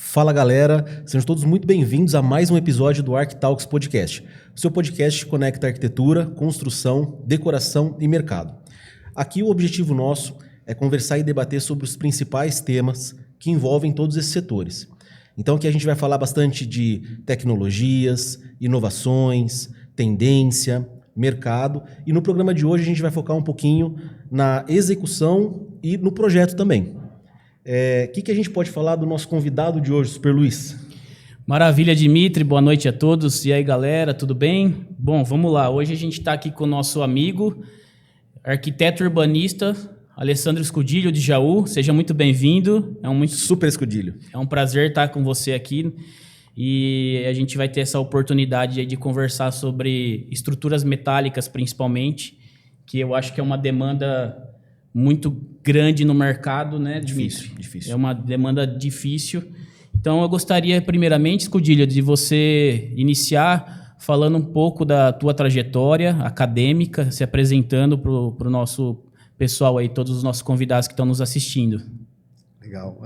Fala galera, sejam todos muito bem-vindos a mais um episódio do ArcTalks Podcast. O seu podcast que conecta arquitetura, construção, decoração e mercado. Aqui o objetivo nosso é conversar e debater sobre os principais temas que envolvem todos esses setores. Então aqui a gente vai falar bastante de tecnologias, inovações, tendência, mercado, e no programa de hoje a gente vai focar um pouquinho na execução e no projeto também. O que a gente pode falar do nosso convidado de hoje, Super Luiz? Maravilha, Dimitri. Boa noite a todos. E aí, galera, tudo bem? Bom, vamos lá. Hoje a gente está aqui com o nosso amigo, arquiteto urbanista, Alessandro Scudilho, de Jaú. Seja muito bem-vindo. Super Scudilho. É um prazer estar com você aqui. E a gente vai ter essa oportunidade aí de conversar sobre estruturas metálicas, principalmente, que eu acho que é uma demanda muito grande no mercado, né, Dimitri? Difícil. É uma demanda difícil. Então, eu gostaria, primeiramente, Scudilho, de você iniciar falando um pouco da tua trajetória acadêmica, se apresentando para o nosso pessoal aí, todos os nossos convidados que estão nos assistindo. Legal.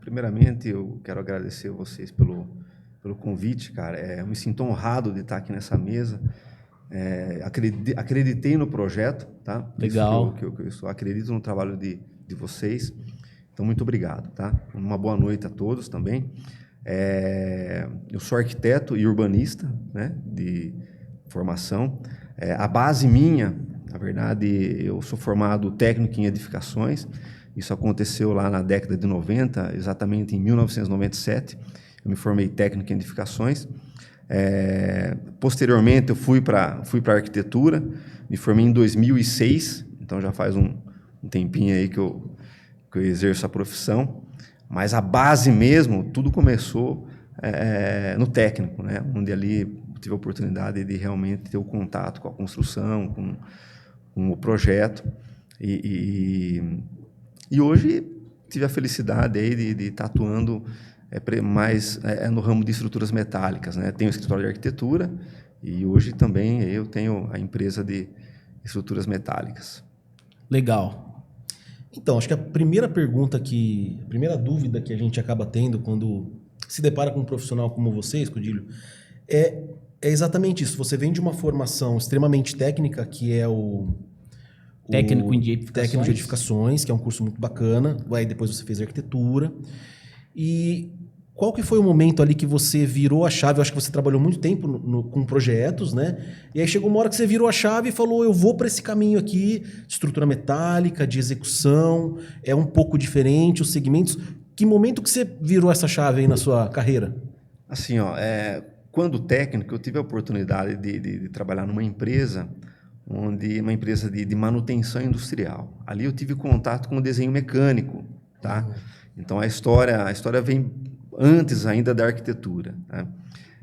Primeiramente, eu quero agradecer vocês pelo convite, cara. Eu me sinto honrado de estar aqui nessa mesa. Acreditei no projeto, tá? Legal. Eu acredito no trabalho de vocês. Então, muito obrigado, tá? Uma boa noite a todos também. Eu sou arquiteto e urbanista, né, de formação. A base minha, na verdade, eu sou formado técnico em edificações. Isso aconteceu lá na década de 90, exatamente em 1997. Eu me formei técnico em edificações. Posteriormente, eu fui para arquitetura, me formei em 2006, então já faz um tempinho aí que eu exerço a profissão, mas a base mesmo, tudo começou no técnico, né? Onde ali tive a oportunidade de realmente ter o contato com a construção, com o projeto, e hoje tive a felicidade aí de estar atuando mais no ramo de estruturas metálicas, né? Tenho escritório de arquitetura e hoje também eu tenho a empresa de estruturas metálicas. Legal. Então, acho que a primeira dúvida que a gente acaba tendo quando se depara com um profissional como você, Scudilho, é exatamente isso. Você vem de uma formação extremamente técnica, que é o Técnico de edificações, que é um curso muito bacana. Aí depois você fez arquitetura. E qual que foi o momento ali que você virou a chave? Eu acho que você trabalhou muito tempo com projetos, né? E aí chegou uma hora que você virou a chave e falou, eu vou para esse caminho aqui, de estrutura metálica, de execução, é um pouco diferente, os segmentos. Que momento que você virou essa chave aí na sua carreira? Assim, quando técnico, eu tive a oportunidade de trabalhar numa empresa, uma empresa de manutenção industrial. Ali eu tive contato com o desenho mecânico, tá? Então, a história vem antes ainda da arquitetura, né?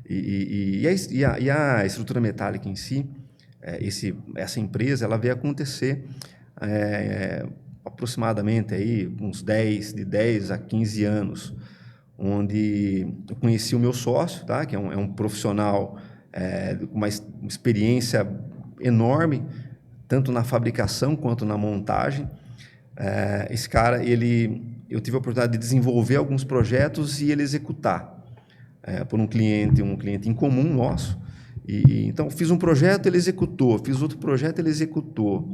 E a estrutura metálica em si, essa empresa, ela veio acontecer aproximadamente aí, de 10 a 15 anos, onde eu conheci o meu sócio, tá? Que é um profissional com uma experiência enorme, tanto na fabricação quanto na montagem. Esse cara, eu tive a oportunidade de desenvolver alguns projetos e ele executar por um cliente em comum nosso. Então, fiz um projeto, ele executou. Fiz outro projeto, ele executou.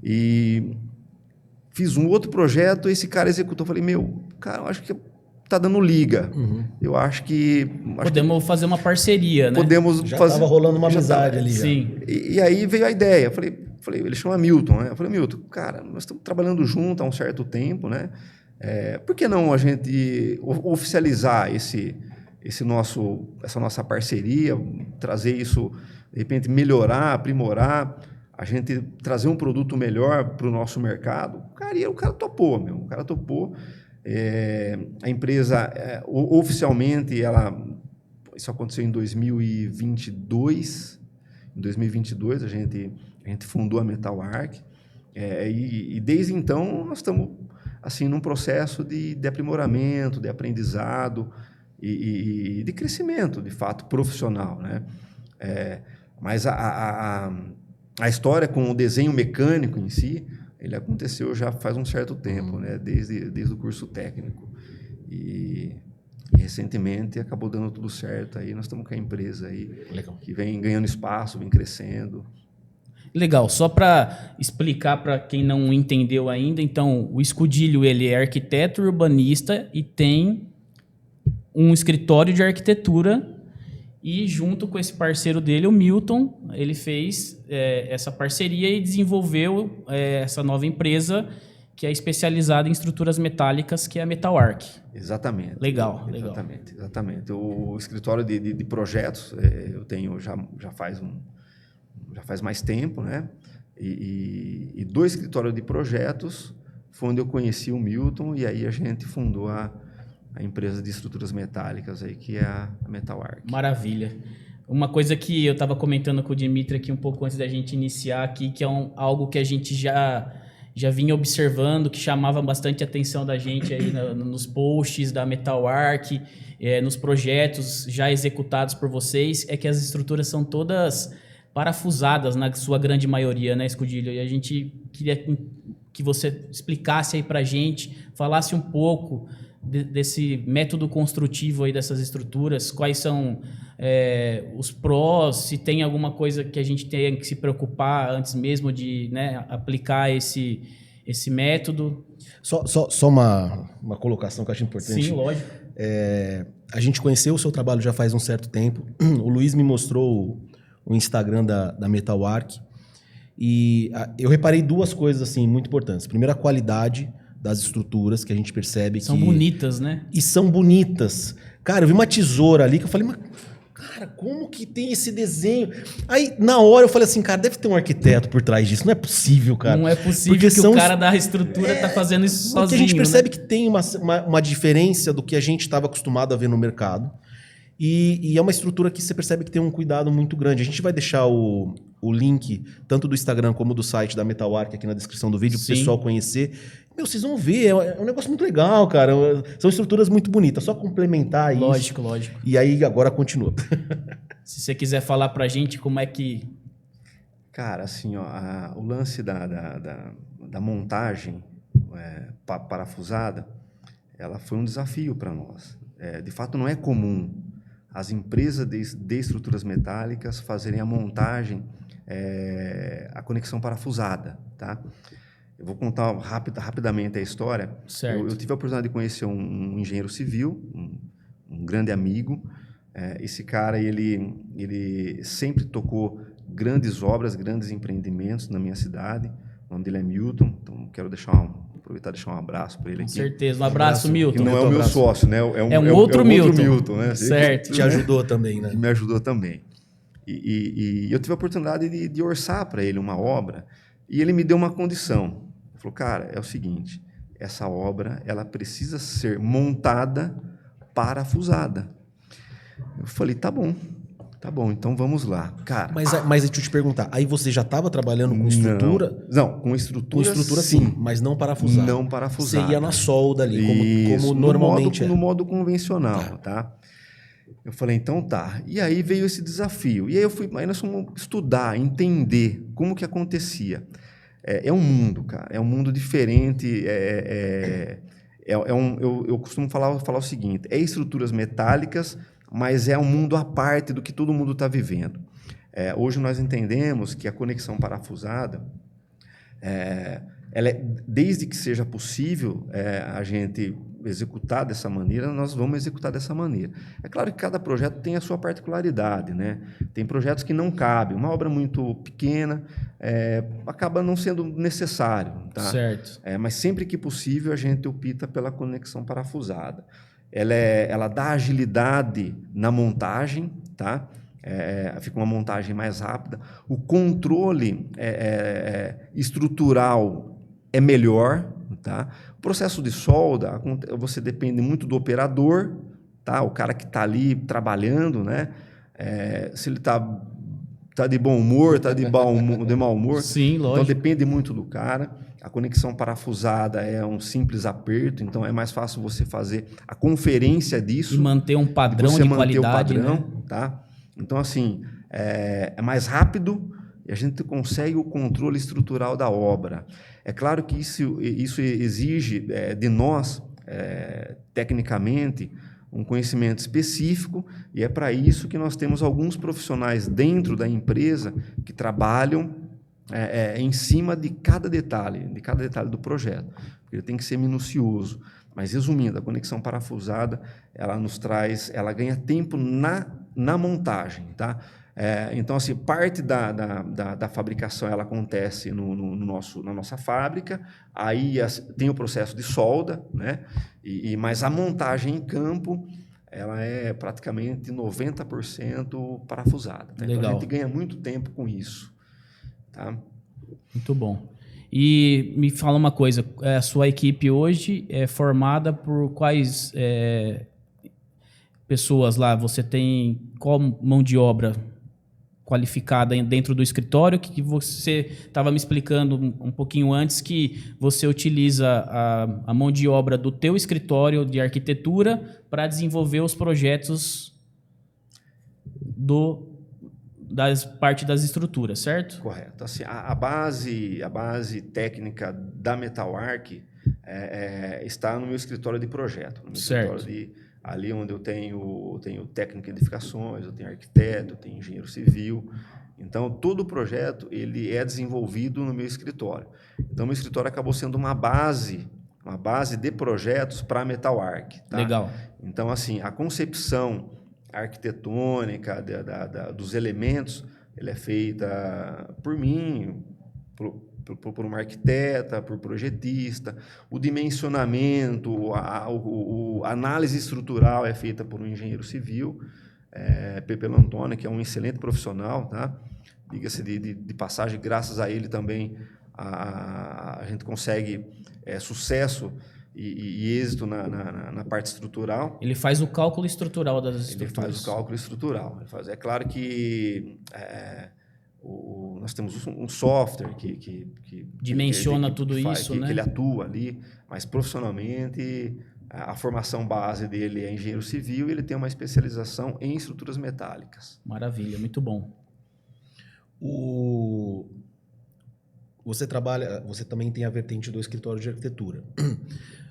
E fiz um outro projeto, esse cara executou. Falei, cara, eu acho que tá dando liga. Eu acho que... Podemos fazer uma parceria, né? Já estava rolando uma amizade ali. Sim. E aí veio a ideia. Falei, ele chama Milton, né? Eu falei, Milton, cara, nós estamos trabalhando junto há um certo tempo, né? Por que não a gente oficializar essa nossa parceria, trazer isso, de repente, melhorar, aprimorar, a gente trazer um produto melhor para o nosso mercado? Cara, e o cara topou, O cara topou. A empresa, oficialmente, isso aconteceu em 2022. Em 2022, a gente fundou a Metal Arc. E desde então, nós estamos assim, num processo de aprimoramento, de aprendizado e de crescimento, de fato, profissional, né? Mas a história com o desenho mecânico em si, ele aconteceu já faz um certo tempo, né? Desde o curso técnico. E recentemente acabou dando tudo certo. Aí nós estamos com a empresa aí, Legal. que vem ganhando espaço, vem crescendo. Legal, só para explicar para quem não entendeu ainda, então o Escudilho ele é arquiteto urbanista e tem um escritório de arquitetura e junto com esse parceiro dele, o Milton, ele fez essa parceria e desenvolveu essa nova empresa que é especializada em estruturas metálicas, que é a Metalwork. Exatamente. Legal. Exatamente. O escritório de projetos eu tenho já faz mais tempo, né? E do escritório de projetos foi onde eu conheci o Milton e aí a gente fundou a empresa de estruturas metálicas aí, que é a Metalwork. Maravilha. Uma coisa que eu estava comentando com o Dimitri aqui um pouco antes da gente iniciar aqui, que é algo que a gente já vinha observando, que chamava bastante a atenção da gente aí nos posts da Metalwork, nos projetos já executados por vocês, é que as estruturas são todas parafusadas na sua grande maioria, né, Escudilho? E a gente queria que você explicasse aí pra gente, falasse um pouco desse método construtivo aí dessas estruturas, quais são os prós, se tem alguma coisa que a gente tem que se preocupar antes mesmo de, né, aplicar esse método. Só uma colocação que eu acho importante. Sim, lógico. A gente conheceu o seu trabalho já faz um certo tempo. O Luiz me mostrou o Instagram da Metalwork e eu reparei duas coisas assim muito importantes. Primeiro, a qualidade das estruturas, que a gente percebe são bonitas, né? E são bonitas. Cara, eu vi uma tesoura ali que eu falei, mas, cara, como que tem esse desenho? Aí, na hora, eu falei assim, cara, deve ter um arquiteto por trás disso. Não é possível, cara. Não é possível que o cara da estrutura tá fazendo isso sozinho. Porque a gente percebe, né? que tem uma diferença do que a gente estava acostumado a ver no mercado. E é uma estrutura que você percebe que tem um cuidado muito grande. A gente vai deixar o link, tanto do Instagram como do site da Metalwork aqui na descrição do vídeo, para o pessoal conhecer. Meu, vocês vão ver, é um negócio muito legal, cara. São estruturas muito bonitas, só complementar isso. Lógico. E aí agora continua. Se você quiser falar pra gente como é que... Cara, assim, ó, o lance da montagem parafusada, ela foi um desafio para nós. De fato, não é comum as empresas de estruturas metálicas fazerem a montagem, a conexão parafusada, tá? Eu vou contar rapidamente a história. Certo. Eu tive a oportunidade de conhecer um engenheiro civil, um grande amigo. Esse cara, ele sempre tocou grandes obras, grandes empreendimentos na minha cidade. O nome dele é Milton, então quero aproveitar e deixar um abraço para ele aqui. Com certeza, um abraço, Milton. Que não é o meu sócio, né? É um outro Milton, né? Certo. Te ajudou também, né? Que me ajudou também. E eu tive a oportunidade de orçar para ele uma obra e ele me deu uma condição. Ele falou, cara, é o seguinte, essa obra ela precisa ser montada parafusada. Eu falei, tá bom, então vamos lá. Cara, mas deixa eu te perguntar, aí você já estava trabalhando com estrutura? Não, com estrutura sim, mas não parafusada. Não parafusada. Você ia na solda ali, como normalmente no modo convencional, tá? Eu falei, então tá. E aí veio esse desafio. E aí nós fomos estudar, entender como que acontecia. É um mundo, cara. É um mundo diferente. Eu costumo falar o seguinte, estruturas metálicas, mas é um mundo à parte do que todo mundo está vivendo. Hoje nós entendemos que a conexão parafusada, desde que seja possível a gente executar dessa maneira, nós vamos executar dessa maneira. É claro que cada projeto tem a sua particularidade, né? Tem projetos que não cabem. Uma obra muito pequena acaba não sendo necessário. Tá? Certo. Mas sempre que possível, a gente opta pela conexão parafusada. Ela dá agilidade na montagem, tá? Fica uma montagem mais rápida. O controle estrutural é melhor, tá? O processo de solda, você depende muito do operador, tá? O cara que está ali trabalhando, né? Se ele está de bom humor, está de mau humor. Sim, lógico. Então depende muito do cara. A conexão parafusada é um simples aperto, então é mais fácil você fazer a conferência disso. E manter um padrão de qualidade, o padrão, né? Tá? Então, assim, é mais rápido e a gente consegue o controle estrutural da obra. É claro que isso exige de nós, tecnicamente, um conhecimento específico, e é para isso que nós temos alguns profissionais dentro da empresa que trabalham em cima de cada detalhe do projeto. Ele tem que ser minucioso. Mas, resumindo, a conexão parafusada, ela ganha tempo na montagem, tá? Então, assim, parte da fabricação ela acontece na nossa fábrica, aí tem o processo de solda, né? Mas a montagem em campo, ela é praticamente 90% parafusada. Tá? Legal. Então, a gente ganha muito tempo com isso. Tá? Muito bom. E me fala uma coisa, a sua equipe hoje é formada por quais pessoas lá? Você tem qual mão de obra qualificada dentro do escritório? Que você estava me explicando um pouquinho antes que você utiliza a mão de obra do teu escritório de arquitetura para desenvolver os projetos parte das estruturas, certo? Correto. Assim, a base técnica da Metalwork está no meu escritório de projeto. No meu certo. Escritório ali onde eu tenho técnico de edificações, eu tenho arquiteto, eu tenho engenheiro civil. Então, todo o projeto ele é desenvolvido no meu escritório. Então, meu escritório acabou sendo uma base de projetos para a Metalwork. Tá? Legal. Então, assim, a concepção arquitetônica dos elementos, ela é feita por mim, por uma arquiteta, por projetista. O dimensionamento, a análise estrutural é feita por um engenheiro civil, Pepe Lantoni, que é um excelente profissional, tá? Diga-se de passagem, graças a ele também a gente consegue sucesso e êxito na parte estrutural. Ele faz o cálculo estrutural das estruturas. Ele faz o cálculo estrutural. É claro que nós temos um software que dimensiona tudo isso, né? Que ele atua ali, mas profissionalmente a formação base dele é engenheiro civil e ele tem uma especialização em estruturas metálicas. Maravilha, muito bom. Você também tem a vertente do escritório de arquitetura.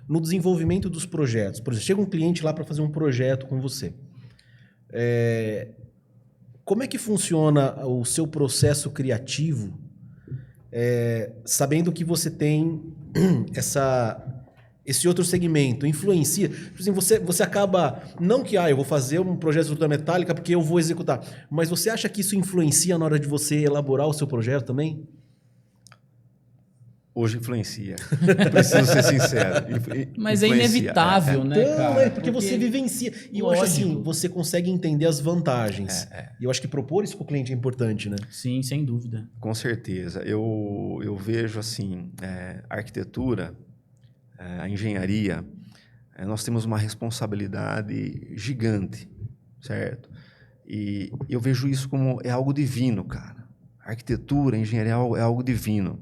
No desenvolvimento dos projetos, por exemplo, chega um cliente lá para fazer um projeto com você. Como é que funciona o seu processo criativo, sabendo que você tem esse outro segmento? Influencia? Por exemplo, você acaba... Não que eu vou fazer um projeto de estrutura metálica porque eu vou executar, mas você acha que isso influencia na hora de você elaborar o seu projeto também? Hoje influencia. Preciso ser sincero. Mas é inevitável, né, cara? Porque você vivencia. E eu acho assim, você consegue entender as vantagens. E eu acho que propor isso para o cliente é importante, né? Sim, sem dúvida. Com certeza. Eu vejo assim, a arquitetura, a engenharia, nós temos uma responsabilidade gigante, certo? E eu vejo isso como algo divino, cara. A arquitetura, a engenharia é algo divino.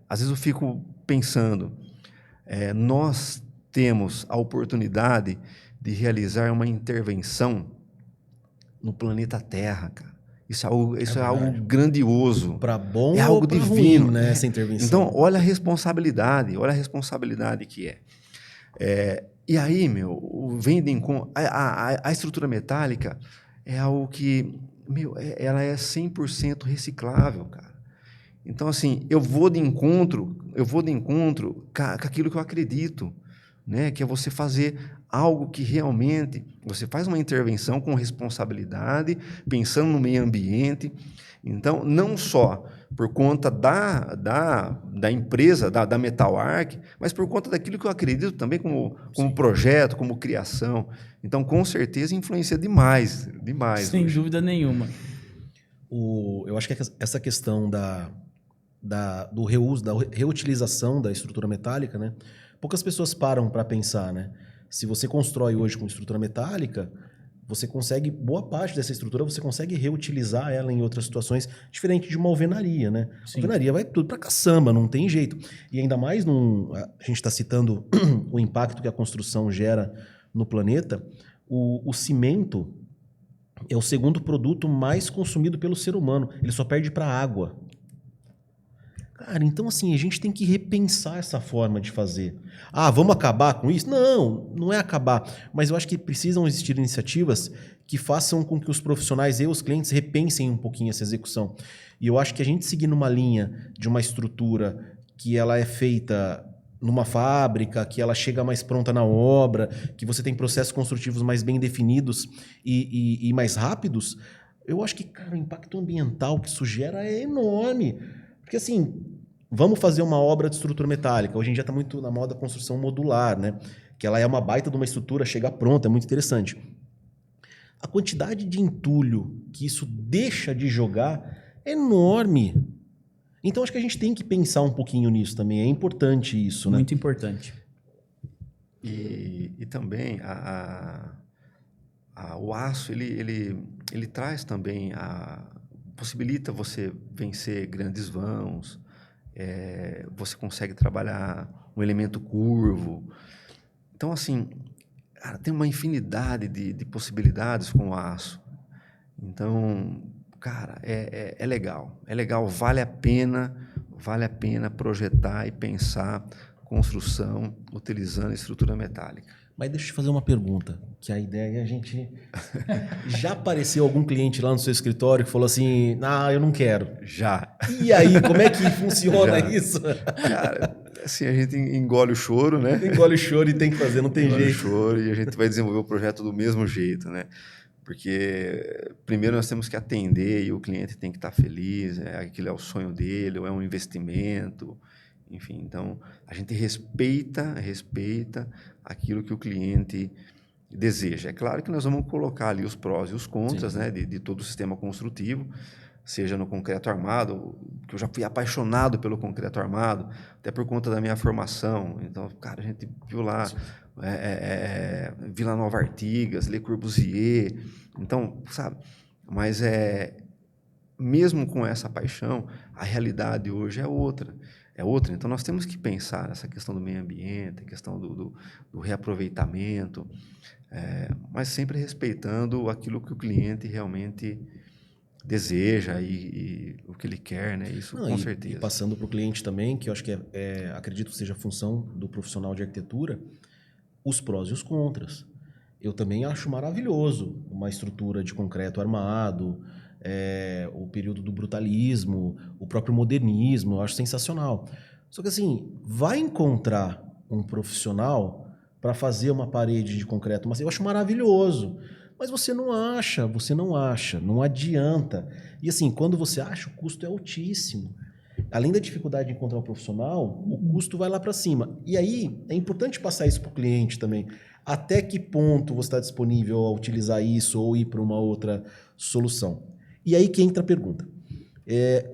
Às vezes eu fico pensando, nós temos a oportunidade de realizar uma intervenção no planeta Terra, cara. Isso é algo grandioso. Para bom é algo ou para divino, ruim, né, essa intervenção. Então, olha a responsabilidade que é. E aí, vem de encontro. A estrutura metálica é algo que, ela é 100% reciclável, cara. Então, assim, eu vou de encontro com aquilo que eu acredito, né? Que é você fazer algo que realmente você faz uma intervenção com responsabilidade, pensando no meio ambiente. Então, não só por conta da empresa, da Metalwork, mas por conta daquilo que eu acredito também como projeto, como criação. Então, com certeza, influencia demais. Sem dúvida nenhuma. Eu acho que essa questão do reuso, da reutilização da estrutura metálica, né? Poucas pessoas param para pensar, né? Se você constrói hoje com estrutura metálica, você consegue, boa parte dessa estrutura, você consegue reutilizar ela em outras situações, diferente de uma alvenaria, né? Sim. Alvenaria vai tudo para caçamba, não tem jeito. E ainda mais, a gente está citando o impacto que a construção gera no planeta, o cimento é o segundo produto mais consumido pelo ser humano. Ele só perde para a água. Cara, então assim, a gente tem que repensar essa forma de fazer. Ah, vamos acabar com isso? Não, não é acabar. Mas eu acho que precisam existir iniciativas que façam com que os profissionais e os clientes repensem um pouquinho essa execução. E eu acho que a gente seguir numa linha de uma estrutura que ela é feita numa fábrica, que ela chega mais pronta na obra, que você tem processos construtivos mais bem definidos e mais rápidos, eu acho que, cara, o impacto ambiental que isso gera é enorme. Porque assim, vamos fazer uma obra de estrutura metálica. Hoje em dia está muito na moda a construção modular, né? Que ela é uma baita de uma estrutura, chega pronta, é muito interessante. A quantidade de entulho que isso deixa de jogar é enorme. Então acho que a gente tem que pensar um pouquinho nisso também. É importante isso, né? Muito importante. E também o aço, ele traz também possibilita você vencer grandes vãos, você consegue trabalhar um elemento curvo. Então, assim, cara, tem uma infinidade de possibilidades com o aço. Então, cara, é legal. É legal, vale a pena projetar e pensar construção utilizando estrutura metálica. Mas deixa eu te fazer uma pergunta, que a ideia é a gente... Já apareceu algum cliente lá no seu escritório que falou assim, eu não quero. Já. E aí, como é que funciona isso? Cara, assim, a gente engole o choro, né? Engole o choro e tem que fazer, não tem engole jeito. O choro e a gente vai desenvolver o projeto do mesmo jeito, né? Porque primeiro nós temos que atender e o cliente tem que estar feliz, aquilo é o sonho dele, ou é um investimento, enfim. Então, a gente respeita aquilo que o cliente deseja. É claro que nós vamos colocar ali os prós e os contras, né, de todo o sistema construtivo, seja no concreto armado, que eu já fui apaixonado pelo concreto armado, até por conta da minha formação. Então, cara, a gente viu lá Vila Nova Artigas, Le Corbusier, então, sabe, mas mesmo com essa paixão, a realidade hoje é outra. Então, nós temos que pensar nessa questão do meio ambiente, a questão do reaproveitamento, mas sempre respeitando aquilo que o cliente realmente deseja e o que ele quer, né? Isso com certeza. E passando para o cliente também, que eu acho que acredito que seja a função do profissional de arquitetura, os prós e os contras. Eu também acho maravilhoso uma estrutura de concreto armado, o período do brutalismo, o próprio modernismo, eu acho sensacional. Só que assim, vai encontrar um profissional para fazer uma parede de concreto, mas eu acho maravilhoso. Mas você não acha, não adianta. E assim, quando você acha, o custo é altíssimo. Além da dificuldade de encontrar um profissional, o custo vai lá para cima. E aí, é importante passar isso para o cliente também. Até que ponto você está disponível a utilizar isso ou ir para uma outra solução? E aí que entra a pergunta.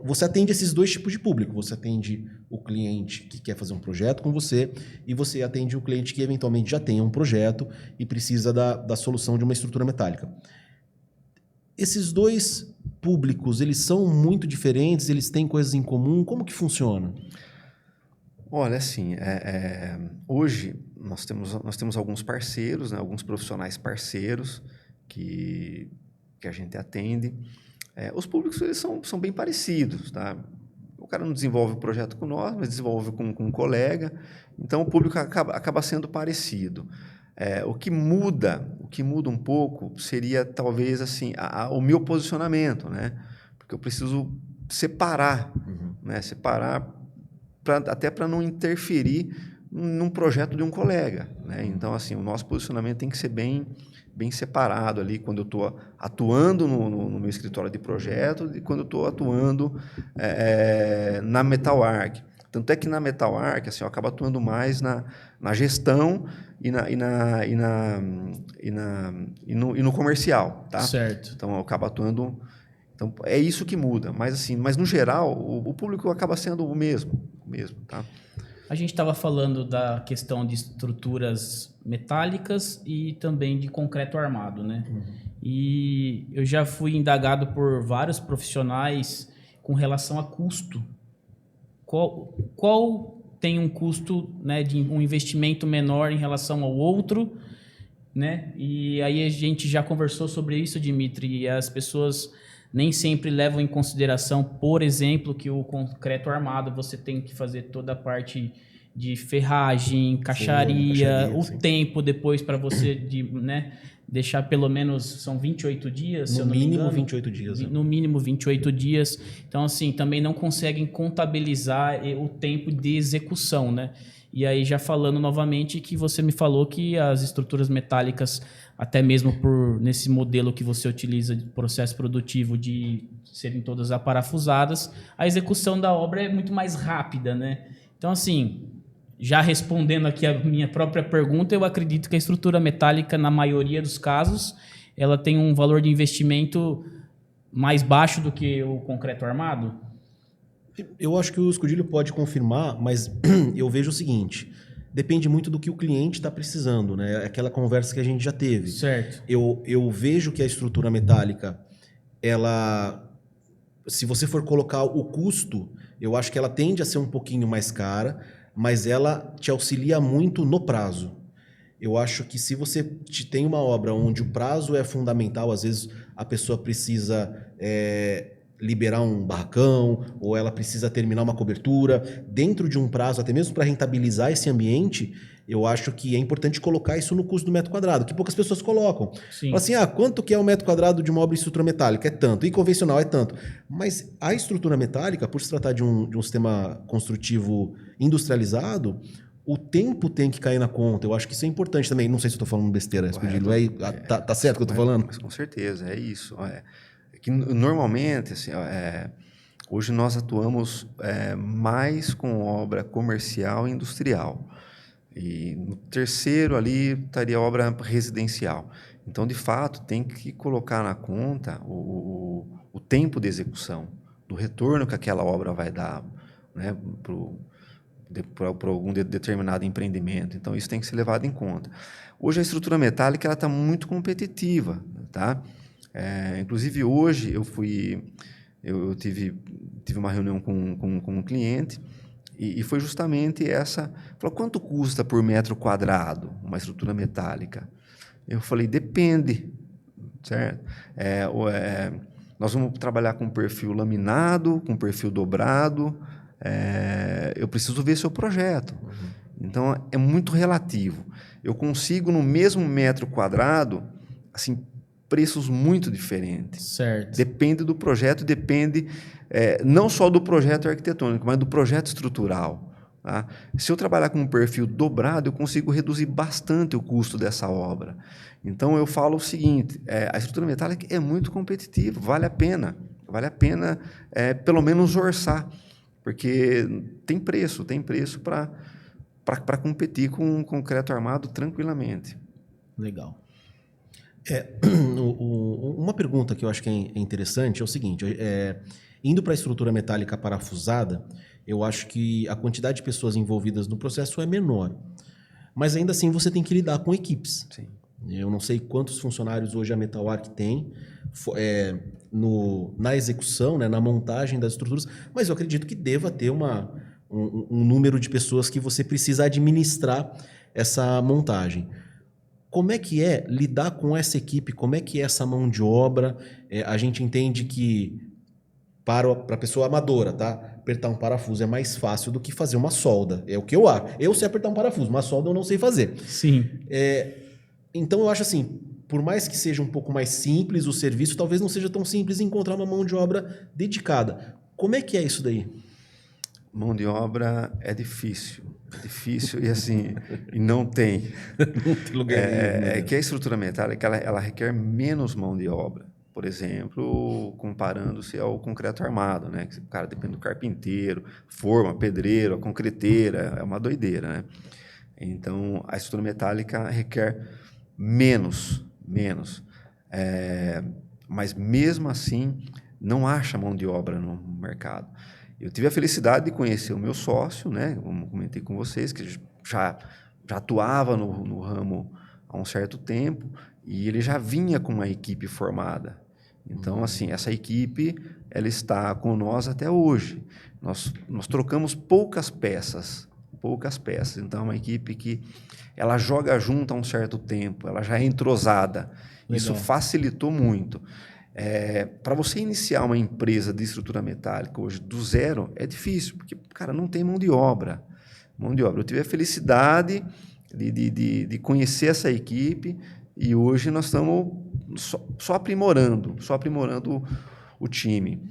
Você atende esses dois tipos de público. Você atende o cliente que quer fazer um projeto com você e você atende o cliente que eventualmente já tem um projeto e precisa da solução de uma estrutura metálica. Esses dois públicos, eles são muito diferentes? Eles têm coisas em comum? Como que funciona? Olha, assim, hoje nós temos alguns parceiros, né, alguns profissionais parceiros que a gente atende. Os públicos eles são bem parecidos, tá? O cara não desenvolve o projeto com nós, mas desenvolve com um colega. Então, o público acaba sendo parecido. O que muda um pouco seria, talvez, assim, o meu posicionamento, né? Porque eu preciso separar, né? Separar até para não interferir num projeto de um colega, né? Então, assim, o nosso posicionamento tem que ser bem separado ali quando eu estou atuando no meu escritório de projeto e quando eu estou atuando na Metal Arc. Tanto é que na Metal Arc, assim, eu acabo atuando mais na gestão e no comercial, tá? Certo. Então, eu acabo atuando... Então, é isso que muda. Mas, assim, no geral, o público acaba sendo o mesmo, tá? A gente estava falando da questão de estruturas metálicas e também de concreto armado, né? E eu já fui indagado por vários profissionais com relação a custo. Qual tem um custo, né, de um investimento menor em relação ao outro, né? E aí a gente já conversou sobre isso, Dimitri, e as pessoas nem sempre levam em consideração, por exemplo, que o concreto armado você tem que fazer toda a parte de ferragem, caixaria, o sim. tempo depois para você né, deixar pelo menos, são 28 dias, se eu não me engano. No mínimo 28 dias. Né? No mínimo 28 dias. Então, assim, também não conseguem contabilizar o tempo de execução, né? E aí, já falando novamente, que você me falou que as estruturas metálicas, até mesmo nesse modelo que você utiliza de processo produtivo de serem todas aparafusadas, a execução da obra é muito mais rápida, né? Então, assim, já respondendo aqui a minha própria pergunta, eu acredito que a estrutura metálica, na maioria dos casos, ela tem um valor de investimento mais baixo do que o concreto armado? Eu acho que o Scudilho pode confirmar, mas eu vejo o seguinte, depende muito do que o cliente está precisando, né? Aquela conversa que a gente já teve. Certo. Eu vejo que a estrutura metálica, ela, se você for colocar o custo, eu acho que ela tende a ser um pouquinho mais cara, mas ela te auxilia muito no prazo. Eu acho que se você tem uma obra onde o prazo é fundamental, às vezes a pessoa precisa liberar um barracão, ou ela precisa terminar uma cobertura, dentro de um prazo, até mesmo para rentabilizar esse ambiente, eu acho que é importante colocar isso no custo do metro quadrado, que poucas pessoas colocam. Sim. Fala assim, quanto que é o metro quadrado de uma obra em estrutura metálica? É tanto. E convencional é tanto. Mas a estrutura metálica, por se tratar de um sistema construtivo industrializado, o tempo tem que cair na conta. Eu acho que isso é importante também. Não sei se eu estou falando besteira, Scudilho. Tá certo o que eu estou falando? Mas com certeza, é isso. Que normalmente, assim, hoje nós atuamos mais com obra comercial e industrial. E no terceiro ali estaria a obra residencial. Então, de fato, tem que colocar na conta o tempo de execução, do retorno que aquela obra vai dar, né, para algum determinado empreendimento. Então, isso tem que ser levado em conta. Hoje, a estrutura metálica está muito competitiva. Tá? Inclusive, hoje, eu tive uma reunião com um cliente, e foi justamente essa. Falou, quanto custa por metro quadrado uma estrutura metálica? Eu falei, depende, certo? Nós vamos trabalhar com perfil laminado, com perfil dobrado. Eu preciso ver seu projeto. Então, é muito relativo. Eu consigo, no mesmo metro quadrado, assim, preços muito diferentes. Certo. Depende do projeto, depende não só do projeto arquitetônico, mas do projeto estrutural. Tá? Se eu trabalhar com um perfil dobrado, eu consigo reduzir bastante o custo dessa obra. Então, eu falo o seguinte, a estrutura metálica é muito competitiva, vale a pena pelo menos orçar, porque tem preço para competir com um concreto armado tranquilamente. Legal. Uma pergunta que eu acho que é interessante é o seguinte, indo para a estrutura metálica parafusada, eu acho que a quantidade de pessoas envolvidas no processo é menor, mas ainda assim você tem que lidar com equipes. Sim. Eu não sei quantos funcionários hoje a Metal Arc tem na execução, né, na montagem das estruturas, mas eu acredito que deva ter um número de pessoas que você precisa administrar essa montagem. Como é que é lidar com essa equipe? Como é que é essa mão de obra? A gente entende que para a pessoa amadora, tá? Apertar um parafuso é mais fácil do que fazer uma solda. É o que eu acho. Eu sei apertar um parafuso, uma solda eu não sei fazer. Sim. Então eu acho assim, por mais que seja um pouco mais simples o serviço, talvez não seja tão simples encontrar uma mão de obra dedicada. Como é que é isso daí? Mão de obra é difícil e assim, e não tem. Não tem lugar nenhum, né? Que a estrutura metálica ela requer menos mão de obra. Por exemplo, comparando-se ao concreto armado, né? Que, cara, depende do carpinteiro, forma, pedreiro, a concreteira, é uma doideira, né? Então, a estrutura metálica requer menos. Mas mesmo assim, não acha mão de obra no mercado. Eu tive a felicidade de conhecer o meu sócio, né? Como comentei com vocês, que já atuava no ramo há um certo tempo e ele já vinha com uma equipe formada. Então, assim, essa equipe ela está com nós até hoje. Nós trocamos poucas peças. Então, é uma equipe que ela joga junto há um certo tempo, ela já é entrosada. Legal. Isso facilitou muito. Para você iniciar uma empresa de estrutura metálica hoje do zero é difícil, porque, cara, não tem mão de obra. Eu tive a felicidade de conhecer essa equipe e hoje nós estamos só aprimorando o time.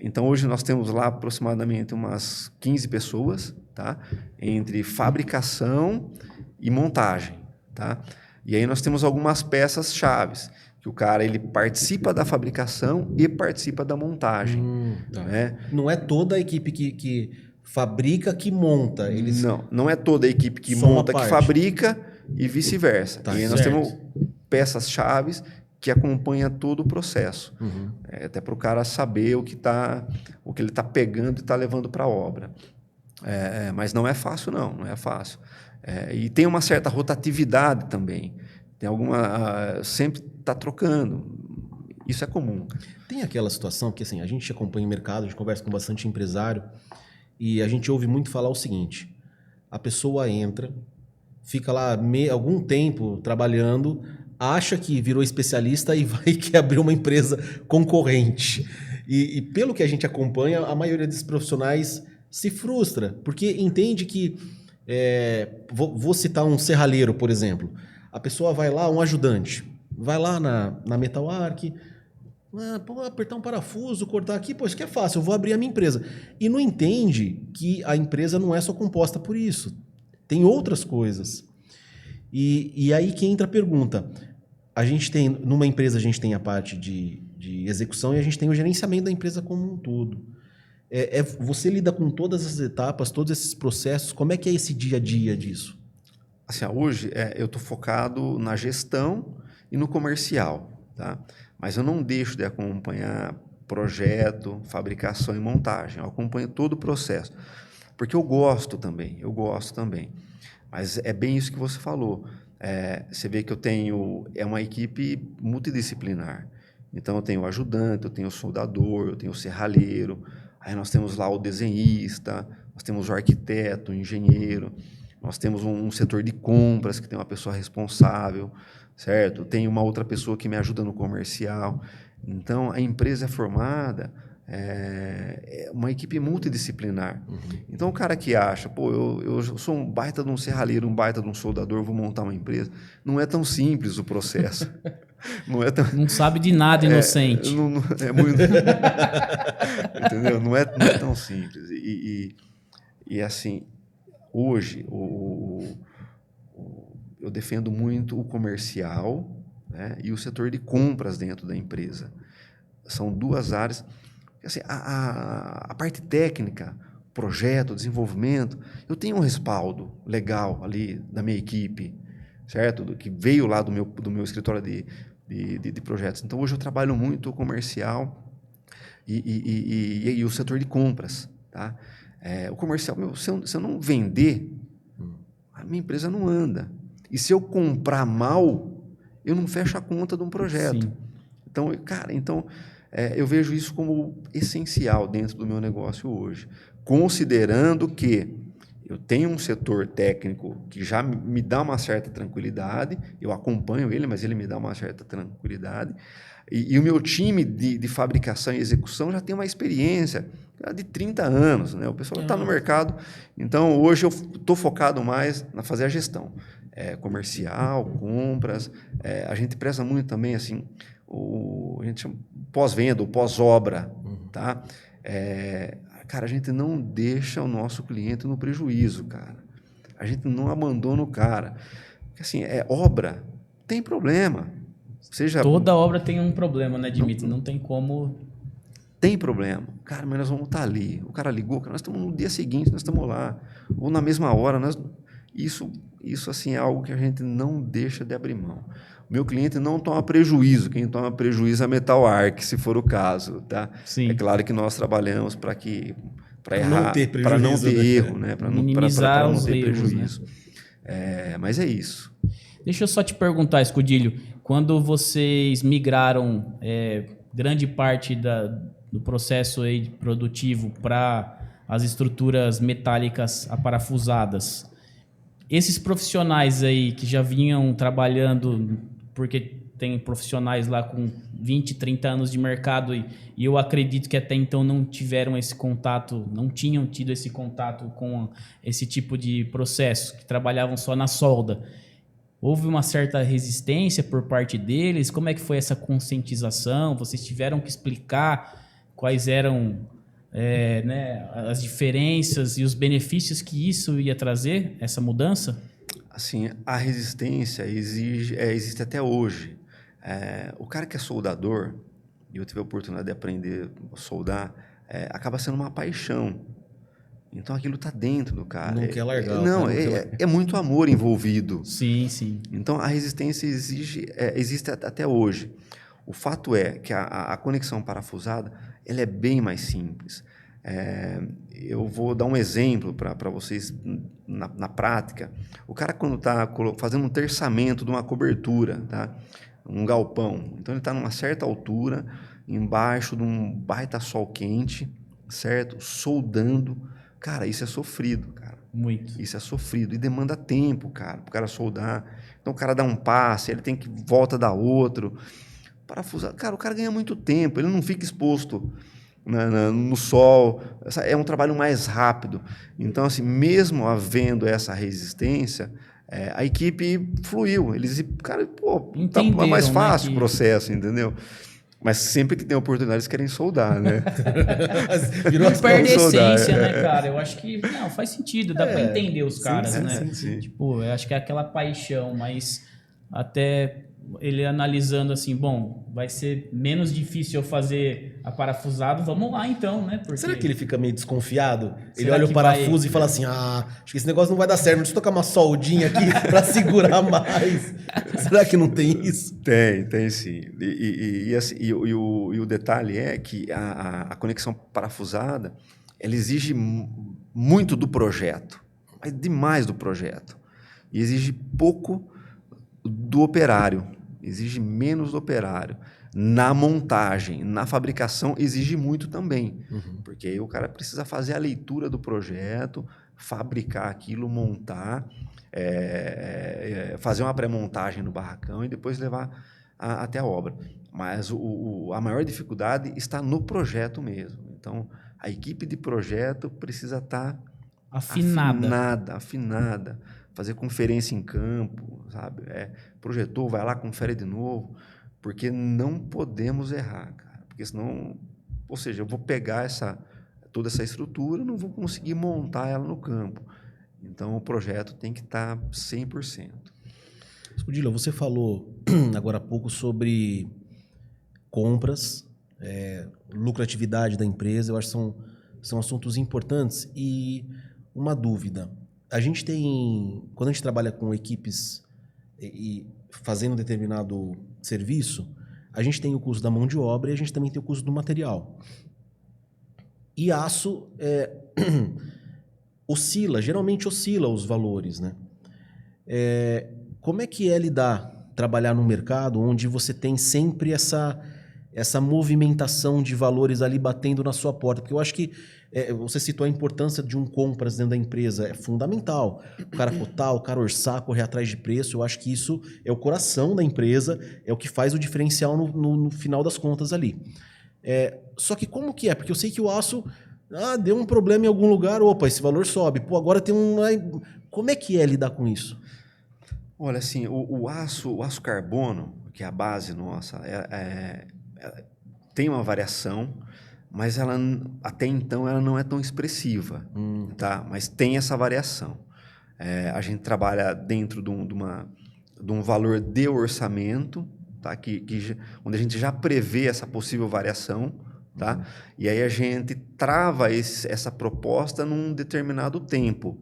Então, hoje nós temos lá aproximadamente umas 15 pessoas, tá? Entre fabricação e montagem. Tá? E aí nós temos algumas peças chaves, que o cara ele participa da fabricação e participa da montagem. Tá. Né? Não é toda a equipe que fabrica que monta. Eles... Não é toda a equipe que monta que fabrica e vice-versa. Tá, e aí nós temos peças chaves que acompanham todo o processo. Até para o cara saber o que ele está pegando e está levando para a obra. Mas não é fácil, não é fácil. E tem uma certa rotatividade também. Tem sempre está trocando. Isso é comum. Tem aquela situação que assim, a gente acompanha o mercado, a gente conversa com bastante empresário e a gente ouve muito falar o seguinte: a pessoa entra, fica lá algum tempo trabalhando, acha que virou especialista e vai querer abrir uma empresa concorrente. E pelo que a gente acompanha, a maioria desses profissionais se frustra, porque entende que... vou citar um serralheiro, por exemplo. A pessoa vai lá, um ajudante, vai lá na Metal Arc, apertar um parafuso, cortar aqui, pô, isso aqui é fácil, eu vou abrir a minha empresa. E não entende que a empresa não é só composta por isso. Tem outras coisas. E aí que entra a pergunta. Numa empresa a gente tem a parte de execução e a gente tem o gerenciamento da empresa como um todo. Você lida com todas as etapas, todos esses processos, como é que é esse dia a dia disso? Assim, hoje eu estou focado na gestão e no comercial, tá? Mas eu não deixo de acompanhar projeto, fabricação e montagem. Eu acompanho todo o processo, porque eu gosto também. Mas é bem isso que você falou. Você vê que eu tenho uma equipe multidisciplinar. Então, eu tenho o ajudante, eu tenho o soldador, eu tenho o serralheiro. Aí nós temos lá o desenhista, nós temos o arquiteto, o engenheiro. Nós temos um setor de compras, que tem uma pessoa responsável, certo? Tem uma outra pessoa que me ajuda no comercial. Então, a empresa é formada... É uma equipe multidisciplinar. Então, o cara que acha, eu sou um baita de um serralheiro, um baita de um soldador, vou montar uma empresa, não é tão simples o processo. Não sabe de nada, inocente. É muito... Entendeu? Não é tão simples. E assim, hoje, eu defendo muito o comercial, né, e o setor de compras dentro da empresa. São duas áreas... Assim, a parte técnica, projeto, desenvolvimento, eu tenho um respaldo legal ali da minha equipe, certo? Que veio lá do meu escritório de projetos. Então, hoje eu trabalho muito o comercial e o setor de compras. Tá? O comercial, se eu não vender, a minha empresa não anda. E se eu comprar mal, eu não fecho a conta de um projeto. Sim. Então, cara, eu vejo isso como essencial dentro do meu negócio hoje, considerando que eu tenho um setor técnico que já me dá uma certa tranquilidade, eu acompanho ele, mas ele me dá uma certa tranquilidade, e o meu time de fabricação e execução já tem uma experiência de 30 anos, né? O pessoal está no mercado, então hoje eu estou focado mais na fazer a gestão, comercial, compras, a gente preza muito também assim, a gente chama pós-venda ou pós-obra, tá? Cara, a gente não deixa o nosso cliente no prejuízo, cara. A gente não abandona o cara. Porque, assim, obra, tem problema. Toda obra tem um problema, né, Dimitri? Não tem como... Tem problema. Cara, mas nós vamos estar ali. O cara ligou, nós estamos no dia seguinte, nós estamos lá. Ou na mesma hora. Isso assim, é algo que a gente não deixa de abrir mão. O meu cliente não toma prejuízo. Quem toma prejuízo é a Metal Arc, se for o caso. Tá? Sim. É claro que nós trabalhamos para errar, para não ter erro, né? Para não ter prejuízo. Né? Mas é isso. Deixa eu só te perguntar, Escudilho, quando vocês migraram grande parte do processo aí produtivo para as estruturas metálicas aparafusadas, esses profissionais aí que já vinham trabalhando porque tem profissionais lá com 20, 30 anos de mercado e eu acredito que até então não tiveram esse contato, não tinham tido esse contato com esse tipo de processo, que trabalhavam só na solda. Houve uma certa resistência por parte deles? Como é que foi essa conscientização? Vocês tiveram que explicar quais eram as diferenças e os benefícios que isso ia trazer, essa mudança? Assim, a resistência existe até hoje. O cara que é soldador, e eu tive a oportunidade de aprender a soldar, acaba sendo uma paixão. Então aquilo está dentro do cara. Não quer largar. Não, é muito amor envolvido. Sim, sim. Então a resistência existe até hoje. O fato é que a conexão parafusada ela é bem mais simples. Eu vou dar um exemplo para vocês na prática. O cara, quando está fazendo um terçamento de uma cobertura, tá? Um galpão, então ele está numa certa altura, embaixo de um baita sol quente, certo? Soldando. Cara, isso é sofrido, cara. Muito. Isso é sofrido e demanda tempo, cara, para o cara soldar. Então o cara dá um passe, ele tem que volta dar outro. Parafusar, cara, o cara ganha muito tempo, ele não fica exposto no sol. É um trabalho mais rápido. Então, assim, mesmo havendo essa resistência, a equipe fluiu. Eles, cara, pô, tá mais fácil o processo, entendeu? Mas sempre que tem oportunidade, eles querem soldar, né? Não perde a essência, né, cara? Eu acho que não, faz sentido, dá para entender os caras, sim, né? Sim. Tipo, eu acho que é aquela paixão, mas até ele analisando assim, bom, vai ser menos difícil eu fazer a parafusado, vamos lá então, né? Porque... Será que ele fica meio desconfiado? Ele Será olha o que parafuso e fala assim, acho que esse negócio não vai dar certo, deixa eu tocar uma soldinha aqui para segurar mais. Será que não tem isso? Tem sim. E o detalhe é que a conexão parafusada, ela exige muito do projeto, mas demais do projeto. E exige pouco do operário, exige menos do operário. Na montagem, na fabricação, exige muito também. Porque aí o cara precisa fazer a leitura do projeto, fabricar aquilo, montar, fazer uma pré-montagem no barracão e depois levar até a obra. Mas a maior dificuldade está no projeto mesmo. Então, a equipe de projeto precisa estar afinada. Fazer conferência em campo, sabe? Projetou, vai lá, confere de novo, porque não podemos errar, cara. Porque senão, ou seja, eu vou pegar toda essa estrutura, não vou conseguir montar ela no campo. Então, o projeto tem que estar 100%. Scudilla, você falou agora há pouco sobre compras, lucratividade da empresa. Eu acho que são assuntos importantes. E uma dúvida. Quando a gente trabalha com equipes e fazendo um determinado serviço, a gente tem o custo da mão de obra e a gente também tem o custo do material. E aço geralmente oscila os valores, né? Como é que trabalhar num mercado onde você tem sempre essa movimentação de valores ali batendo na sua porta? Porque eu acho que você citou a importância de um compras dentro da empresa, é fundamental. O cara cotar, o cara orçar, correr atrás de preço, eu acho que isso é o coração da empresa, é o que faz o diferencial no final das contas ali. Só que como que é? Porque eu sei que o aço, deu um problema em algum lugar, opa, esse valor sobe. Pô, agora tem Como é que é lidar com isso? Olha, assim, o aço carbono, que é a base nossa, tem uma variação, mas ela, até então ela não é tão expressiva, tá? Mas tem essa variação. A gente trabalha dentro de um valor de orçamento, tá? Onde a gente já prevê essa possível variação, tá? E aí a gente trava essa proposta num determinado tempo.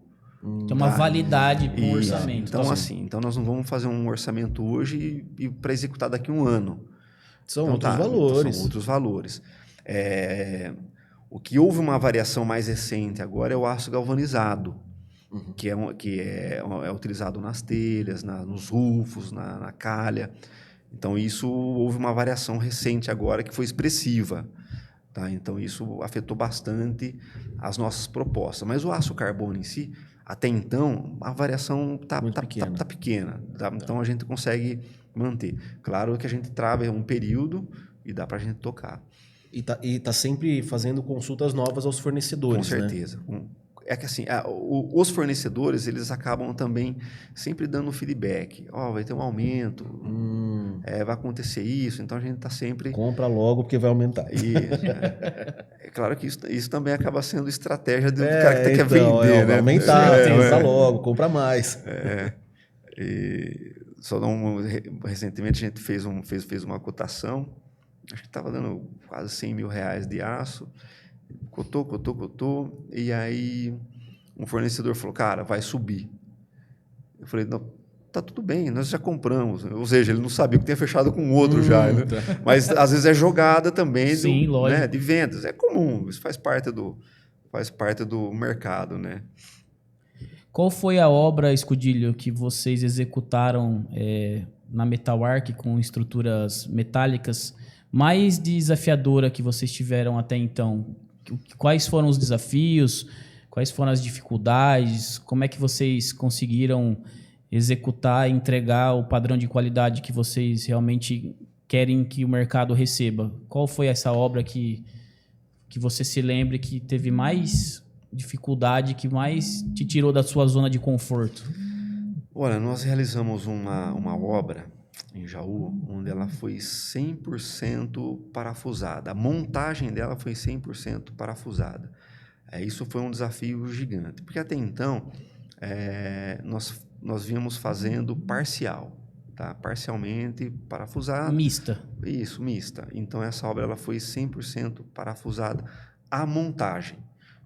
Tem uma validade com o orçamento. Então nós não vamos fazer um orçamento hoje e para executar daqui a um ano. São outros valores. São outros valores. O que houve uma variação mais recente agora é o aço galvanizado, que é utilizado nas telhas, nos rufos, na calha. Então, isso houve uma variação recente agora que foi expressiva. Tá? Então, isso afetou bastante as nossas propostas. Mas o aço carbono em si, até então, a variação está pequena. Tá? Então, a gente consegue manter. Claro que a gente trava um período e dá para a gente tocar. E tá sempre fazendo consultas novas aos fornecedores, Com certeza. Né? É que assim, os fornecedores, eles acabam também sempre dando feedback. Vai ter um aumento, vai acontecer isso, então a gente está sempre... Compra logo porque vai aumentar. Isso, é claro que isso também acaba sendo estratégia do cara que quer vender, né? Vai aumentar, compra logo, compra mais. Recentemente a gente fez uma cotação, acho que estava dando quase 100 mil reais de aço, cotou, e aí um fornecedor falou, cara, vai subir. Eu falei, não, tá tudo bem, nós já compramos. Ou seja, ele não sabia que tinha fechado com outro já, né? Tá. Mas às vezes é jogada também Sim, lógico. Né, de vendas. É comum, isso faz parte do mercado, né? Qual foi a obra, Escudilho, que vocês executaram na Metalwork com estruturas metálicas mais desafiadora que vocês tiveram até então? Quais foram os desafios? Quais foram as dificuldades? Como é que vocês conseguiram executar e entregar o padrão de qualidade que vocês realmente querem que o mercado receba? Qual foi essa obra que você se lembre que teve mais dificuldade, que mais te tirou da sua zona de conforto? Olha, nós realizamos uma obra em Jaú, onde ela foi 100% parafusada. A montagem dela foi 100% parafusada. Isso foi um desafio gigante, porque até então nós vínhamos fazendo parcial, tá? Parcialmente parafusada. Mista. Isso, mista. Então, essa obra ela foi 100% parafusada. A montagem,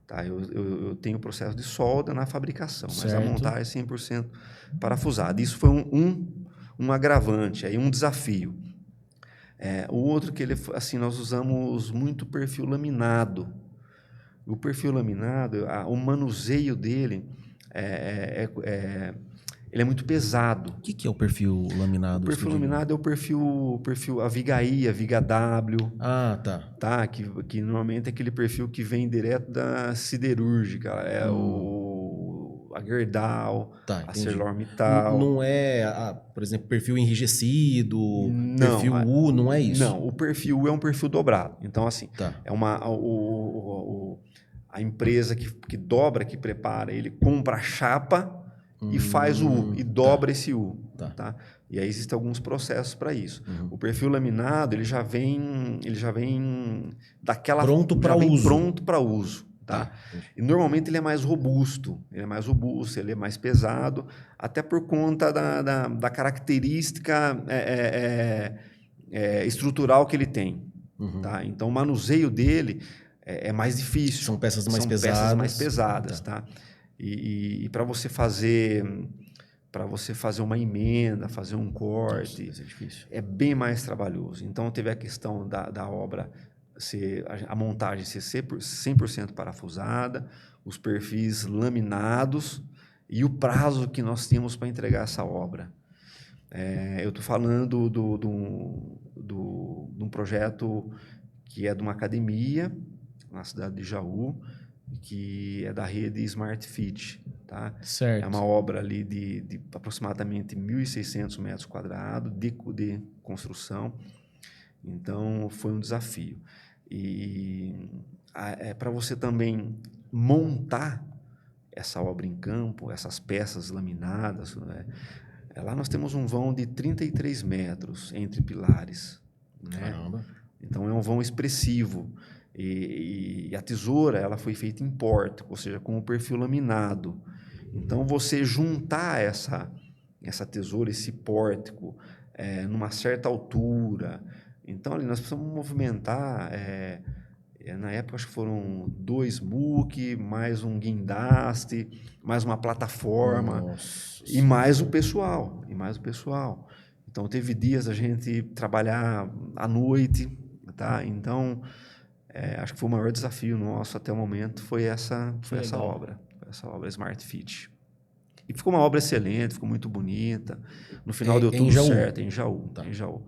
tá? Eu tenho o processo de solda na fabricação, mas a montagem é 100% parafusada. Isso foi um agravante, aí um desafio. O outro que nós usamos muito perfil laminado. O perfil laminado, o manuseio dele ele é muito pesado. O que é o perfil laminado? O perfil laminado é o perfil a Viga I, a Viga W. Ah, tá. Que normalmente é aquele perfil que vem direto da siderúrgica. A Gerdau, a ArcelorMittal. Não é, por exemplo, perfil enrijecido, perfil U, não é isso? Não, o perfil U é um perfil dobrado. Então, assim, tá. A empresa que dobra, que prepara, ele compra a chapa e faz o U, e dobra esse U. Tá? E aí existem alguns processos para isso. O perfil laminado, ele já vem daquela... Pronto para uso. Tá? E normalmente ele é mais robusto, ele é mais pesado, até por conta da característica estrutural que ele tem. Tá? Então, o manuseio dele é mais difícil. São peças mais pesadas. Tá? E para você fazer uma emenda, fazer um corte, é bem mais trabalhoso. Então, teve a questão da obra, a montagem ser 100% parafusada, os perfis laminados e o prazo que nós tínhamos para entregar essa obra. Eu estou falando de um projeto que é de uma academia na cidade de Jaú, que é da rede Smart Fit. Tá? Certo. É uma obra ali de aproximadamente 1.600 metros quadrados de construção. Então, foi um desafio. E para você também montar essa obra em campo, essas peças laminadas, né? Lá nós temos um vão de 33 metros entre pilares. Né? Caramba. Então, é um vão expressivo. E a tesoura ela foi feita em pórtico, ou seja, com o perfil laminado. Então, você juntar essa tesoura, esse pórtico, numa certa altura... Então, ali nós precisamos movimentar, na época acho que foram 2 MUC, mais um guindaste, mais uma plataforma. Nossa. e mais o pessoal. Então, teve dias a gente trabalhar à noite, tá? Então, acho que foi o maior desafio nosso até o momento, foi essa obra Smart Fit. E ficou uma obra excelente, ficou muito bonita. No final deu tudo certo, em Jaú. Tá. Em Jaú.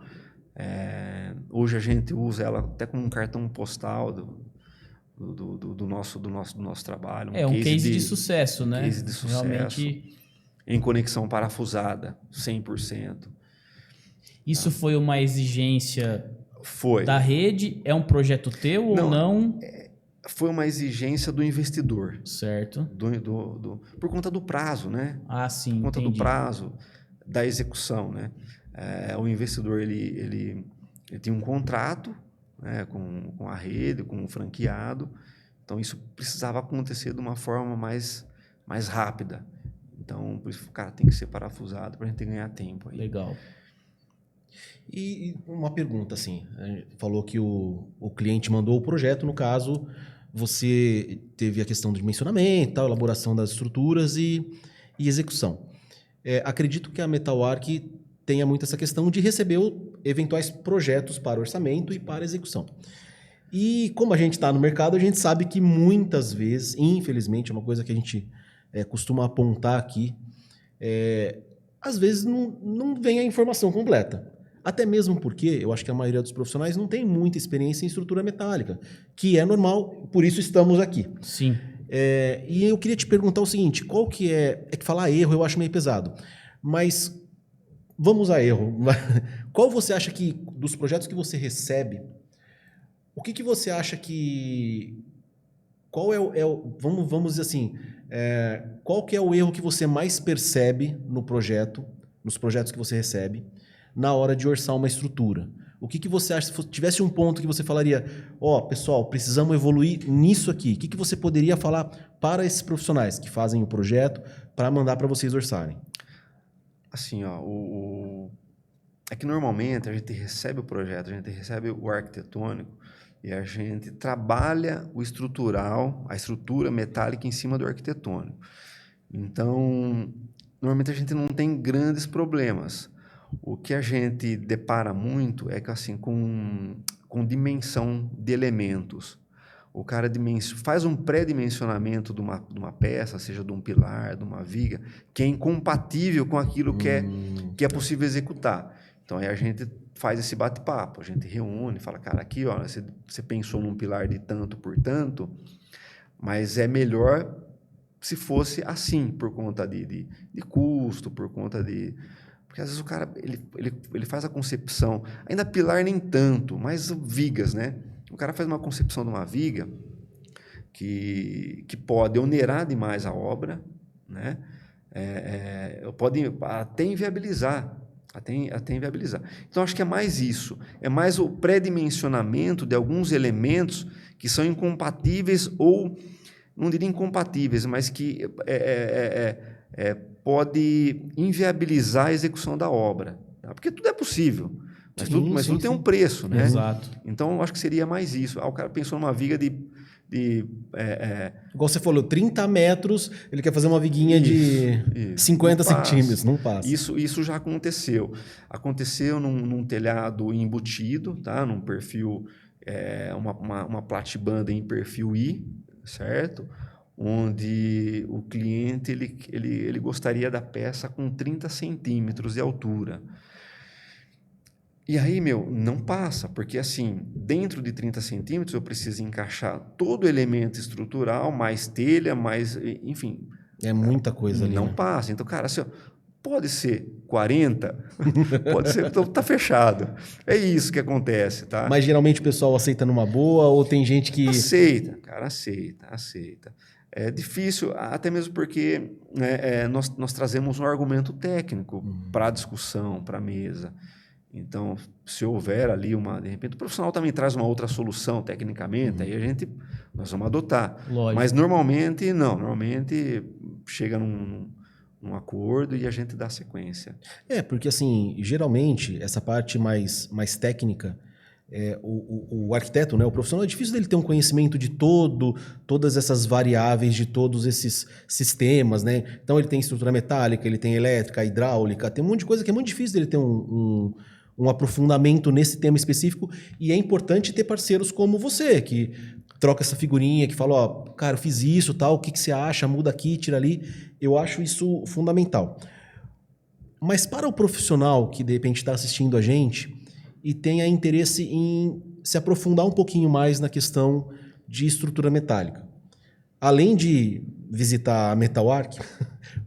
Hoje a gente usa ela até como um cartão postal do nosso trabalho. Um case de sucesso, né? Case de sucesso. Realmente... Em conexão parafusada, 100%. Isso foi uma exigência Foi. da rede? É um projeto teu ou não? Foi uma exigência do investidor. Certo. Por conta do prazo, né? Ah, sim, Por conta entendi. do prazo da execução, né? O investidor, ele tem um contrato, né, com a rede, com o franqueado. Então, isso precisava acontecer de uma forma mais rápida. Então, por isso, cara, tem que ser parafusado para a gente ganhar tempo aí. Legal. E uma pergunta, assim, a gente falou que o cliente mandou o projeto, no caso, você teve a questão do dimensionamento, tal, elaboração das estruturas e execução. Acredito que a Metalwork tenha muito essa questão de receber eventuais projetos para orçamento e para execução. E como a gente está no mercado, a gente sabe que muitas vezes, infelizmente, é uma coisa que a gente costuma apontar aqui, às vezes não vem a informação completa. Até mesmo porque eu acho que a maioria dos profissionais não tem muita experiência em estrutura metálica, que é normal, por isso estamos aqui. Sim. E eu queria te perguntar o seguinte, qual que é... É que falar erro eu acho meio pesado, mas vamos a erro. Qual você acha que, dos projetos que você recebe, o que você acha que... Qual vamos dizer assim, qual que é o erro que você mais percebe no projeto, nos projetos que você recebe, na hora de orçar uma estrutura? O que você acha, se tivesse um ponto que você falaria, pessoal, precisamos evoluir nisso aqui, o que você poderia falar para esses profissionais que fazem o projeto para mandar para vocês orçarem? Assim, é que normalmente a gente recebe o projeto, a gente recebe o arquitetônico e a gente trabalha o estrutural, a estrutura metálica em cima do arquitetônico. Então, normalmente a gente não tem grandes problemas. O que a gente depara muito é que, assim, com dimensão de elementos. O cara faz um pré-dimensionamento de uma peça, seja de um pilar, de uma viga, que é incompatível com aquilo que é possível executar. Então, aí a gente faz esse bate-papo, a gente reúne, fala, cara, aqui, você pensou num pilar de tanto por tanto, mas é melhor se fosse assim, por conta de custo, por conta de... Porque às vezes o cara ele faz a concepção, ainda pilar nem tanto, mas vigas, né? O cara faz uma concepção de uma viga que pode onerar demais a obra, né? Pode até inviabilizar. Até inviabilizar. Então, acho que é mais isso. É mais o pré-dimensionamento de alguns elementos que são incompatíveis ou, não diria incompatíveis, mas que pode inviabilizar a execução da obra. Tá? Porque tudo é possível, mas tudo tem um preço. Né? Exato. Então, acho que seria mais isso. O cara pensou numa viga Igual você falou, 30 metros, ele quer fazer uma viguinha de 50 centímetros, não passa. Isso já aconteceu. Aconteceu num telhado embutido, tá? Num perfil, uma platibanda em perfil I, certo? Onde o cliente ele gostaria da peça com 30 centímetros de altura. E aí, não passa, porque assim, dentro de 30 centímetros eu preciso encaixar todo elemento estrutural, mais telha, enfim. É muita coisa ali. Não passa. Então, cara, assim, pode ser 40, pode ser, então tá fechado. É isso que acontece, tá? Mas geralmente o pessoal aceita numa boa ou tem gente que... Aceita, cara, aceita. É difícil, até mesmo porque nós trazemos um argumento técnico para a discussão, para a mesa. Então, se houver ali de repente o profissional também traz uma outra solução tecnicamente, aí nós vamos adotar. Lógico. Mas normalmente não, normalmente chega num acordo e a gente dá sequência. Porque assim, geralmente essa parte mais técnica, o arquiteto, né, o profissional, é difícil dele ter um conhecimento de todas essas variáveis, de todos esses sistemas, né? Então ele tem estrutura metálica, ele tem elétrica, hidráulica, tem um monte de coisa que é muito difícil dele ter um aprofundamento nesse tema específico, e é importante ter parceiros como você, que troca essa figurinha, que fala, cara, eu fiz isso, tal, o que você acha? Muda aqui, tira ali. Eu acho isso fundamental. Mas para o profissional que de repente está assistindo a gente e tenha interesse em se aprofundar um pouquinho mais na questão de estrutura metálica, além de visitar a Metalwork,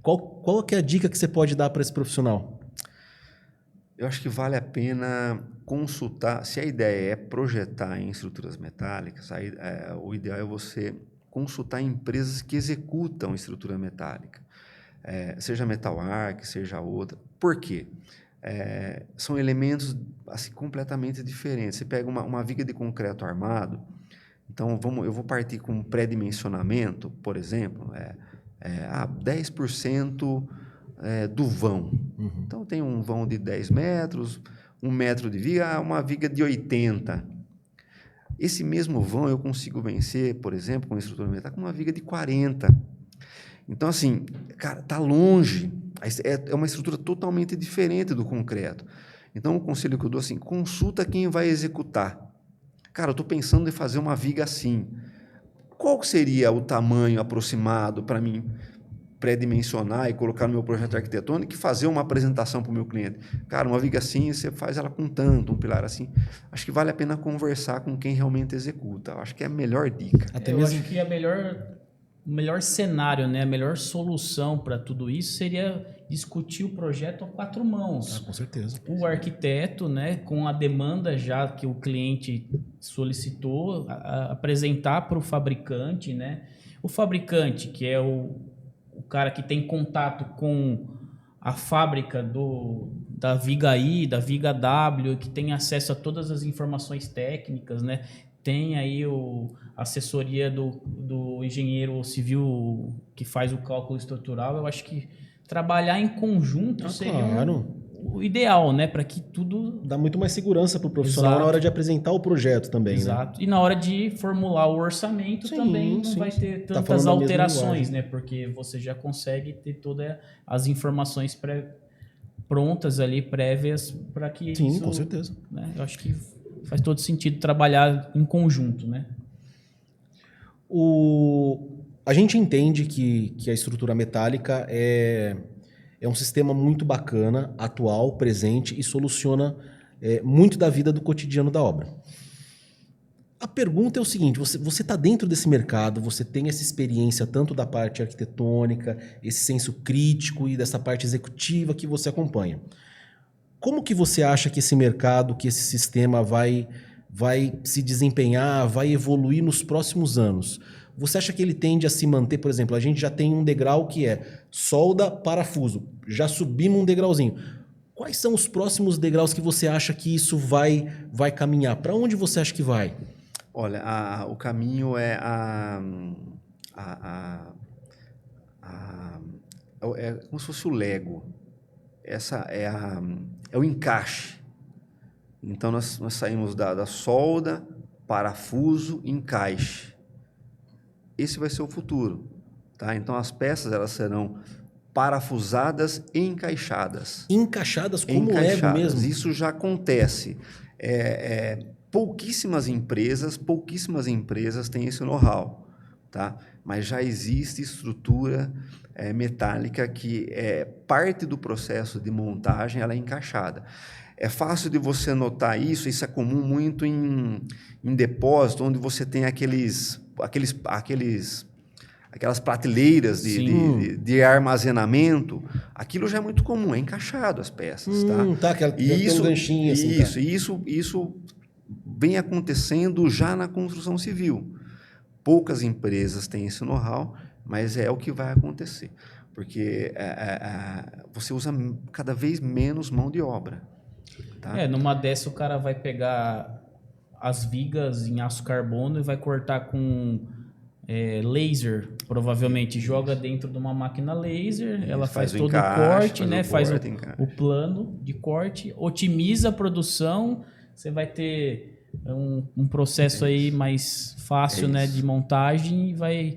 qual que é a dica que você pode dar para esse profissional? Eu acho que vale a pena consultar. Se a ideia é projetar em estruturas metálicas, aí, o ideal é você consultar empresas que executam estrutura metálica, seja Metal Arc, seja outra. Por quê? São elementos assim, completamente diferentes. Você pega uma viga de concreto armado, então eu vou partir com um pré-dimensionamento, por exemplo, 10% do vão. Uhum. Então, tem um vão de 10 metros, 1 metro de viga, uma viga de 80. Esse mesmo vão eu consigo vencer, por exemplo, com estrutura metálica, com uma viga de 40. Então, assim, cara, está longe. É uma estrutura totalmente diferente do concreto. Então, o conselho que eu dou assim, consulta quem vai executar. Cara, eu estou pensando em fazer uma viga assim. Qual seria o tamanho aproximado para mim pré-dimensionar e colocar no meu projeto arquitetônico e fazer uma apresentação para o meu cliente? Cara, uma viga assim, você faz ela com tanto, um pilar assim. Acho que vale a pena conversar com quem realmente executa. Acho que é a melhor dica. Eu acho que o melhor cenário, né, a melhor solução para tudo isso seria discutir o projeto a 4 mãos. Com certeza. O arquiteto, né, com a demanda já que o cliente solicitou, apresentar para o fabricante, né? O fabricante, que é o cara que tem contato com a fábrica da Viga I, da Viga W, que tem acesso a todas as informações técnicas, né? Tem aí a assessoria do engenheiro civil que faz o cálculo estrutural. Eu acho que trabalhar em conjunto seria o ideal, né? Para que tudo... Dá muito mais segurança para o profissional. Exato. Na hora de apresentar o projeto também. Exato. Né? E na hora de formular o orçamento também não vai ter tantas alterações, né? Porque você já consegue ter todas as informações prontas ali, prévias, para que Sim, isso... com certeza. Né? Eu acho que faz todo sentido trabalhar em conjunto, né? A gente entende que a estrutura metálica é um sistema muito bacana, atual, presente e soluciona muito da vida do cotidiano da obra. A pergunta é o seguinte, você está dentro desse mercado, você tem essa experiência tanto da parte arquitetônica, esse senso crítico e dessa parte executiva que você acompanha. Como que você acha que esse mercado, que esse sistema vai se desempenhar, vai evoluir nos próximos anos? Você acha que ele tende a se manter, por exemplo, a gente já tem um degrau que é solda, parafuso, já subimos um degrauzinho. Quais são os próximos degraus que você acha que isso vai caminhar? Para onde você acha que vai? Olha, o caminho é é como se fosse o Lego. Essa é o encaixe. Então, nós saímos da solda, parafuso, encaixe. Esse vai ser o futuro. Tá? Então, as peças elas serão parafusadas e encaixadas. Encaixadas como Lego mesmo? Isso já acontece. Pouquíssimas empresas têm esse know-how. Tá? Mas já existe estrutura metálica que parte do processo de montagem ela é encaixada. É fácil de você notar isso é comum muito em depósito, onde você tem aquelas prateleiras de armazenamento. Aquilo já é muito comum, é encaixado as peças. Tá, tem um ganchinho assim. Isso vem acontecendo já na construção civil. Poucas empresas têm esse know-how, mas é o que vai acontecer, porque você usa cada vez menos mão de obra. Tá? Numa dessa o cara vai pegar as vigas em aço carbono e vai cortar com laser, provavelmente. Joga dentro de uma máquina laser, ela faz todo o corte, né? Faz o plano de corte, otimiza a produção, você vai ter um processo aí mais fácil, né, de montagem e vai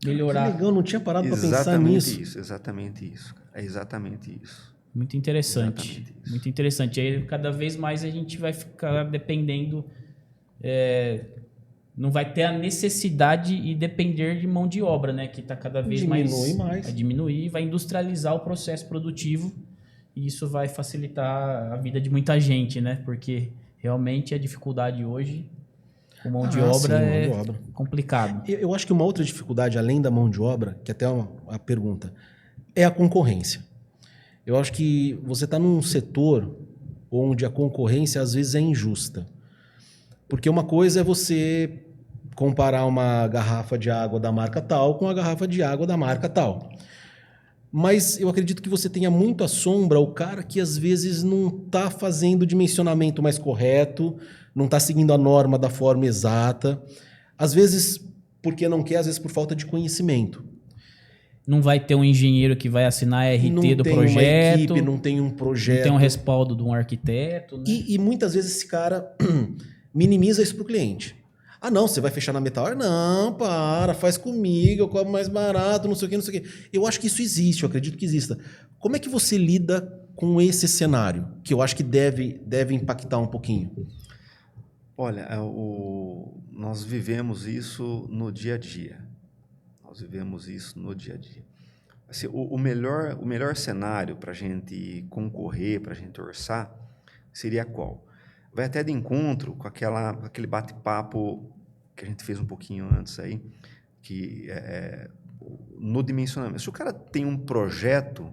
melhorar. Que legal, não tinha parado para pensar nisso. Exatamente isso. É exatamente isso. Muito interessante. Muito interessante. Aí, cada vez mais a gente vai ficar dependendo, não vai ter a necessidade e depender de mão de obra, né, que está cada vez mais. Vai diminuir, vai industrializar o processo produtivo e isso vai facilitar a vida de muita gente, né, porque realmente a dificuldade hoje com mão de obra complicado. Eu acho que uma outra dificuldade, além da mão de obra, que até é uma pergunta, é a concorrência. Eu acho que você está num setor onde a concorrência às vezes é injusta. Porque uma coisa é você comparar uma garrafa de água da marca tal com a garrafa de água da marca tal. Mas eu acredito que você tenha muito à sombra o cara que às vezes não está fazendo o dimensionamento mais correto, não está seguindo a norma da forma exata. Às vezes porque não quer, às vezes por falta de conhecimento. Não vai ter um engenheiro que vai assinar a RT Não do tem projeto. uma equipe, não tem um projeto. Não tem um respaldo de um arquiteto. Né? E muitas vezes esse cara minimiza isso para o cliente. Ah, não, você vai fechar na Metal? Não, faz comigo, eu cobro mais barato, não sei o quê, não sei o quê. Eu acho que isso existe, eu acredito que exista. Como é que você lida com esse cenário? Que eu acho que deve impactar um pouquinho. Olha, nós vivemos isso no dia a dia. Assim, o melhor cenário para a gente concorrer, para a gente orçar, seria qual? Vai até de encontro com aquele bate-papo que a gente fez um pouquinho antes aí, que no dimensionamento. Se o cara tem um projeto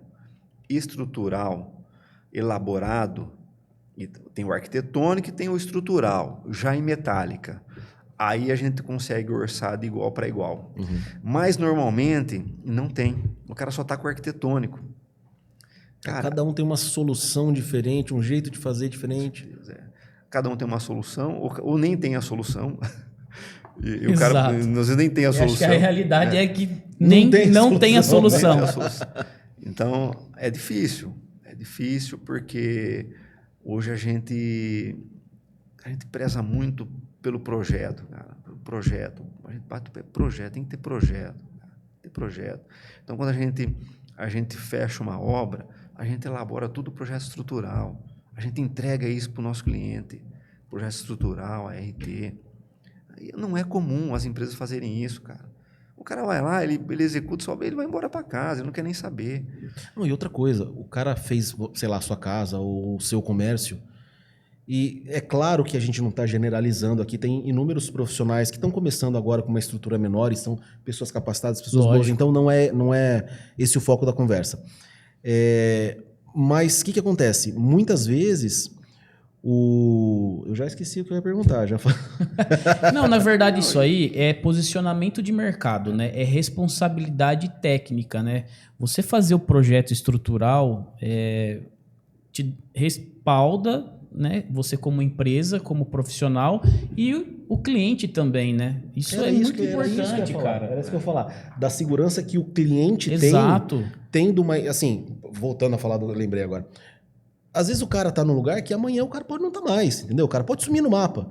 estrutural elaborado, e tem o arquitetônico e tem o estrutural, já em metálica, aí a gente consegue orçar de igual para igual. Uhum. Mas, normalmente, não tem. O cara só está com o arquitetônico. Cara, cada um tem uma solução diferente, um jeito de fazer diferente. Cada um tem uma solução, ou nem tem a solução. E o cara, às vezes, nem tem a solução. Acho que a realidade é que não tem a solução. Então, é difícil. É difícil porque hoje a gente preza muito pelo projeto, cara. Pelo projeto. A gente bate o pé, projeto, tem que ter projeto. Cara. Ter projeto. Então, quando a gente fecha uma obra, a gente elabora tudo o projeto estrutural. A gente entrega isso para o nosso cliente. Projeto estrutural, RT. Não é comum as empresas fazerem isso, cara. O cara vai lá, ele executa só, ele vai embora para casa, ele não quer nem saber. Não, e outra coisa, o cara fez, sei lá, a sua casa ou o seu comércio. E é claro que a gente não está generalizando aqui, tem inúmeros profissionais que estão começando agora com uma estrutura menor e são pessoas capacitadas, pessoas boas, então não é esse o foco da conversa. Mas o que acontece? Muitas vezes, eu já esqueci o que eu ia perguntar. Não, na verdade isso aí é posicionamento de mercado, né? É responsabilidade técnica, né? Você fazer o projeto estrutural te respalda, né? Você como empresa, como profissional e o cliente também, né? Isso é muito importante, cara. Era isso que eu ia falar. Da segurança que o cliente Exato. Tendo uma... Assim, voltando a falar, lembrei agora. Às vezes o cara tá num lugar que amanhã o cara pode não estar mais, entendeu? O cara pode sumir no mapa.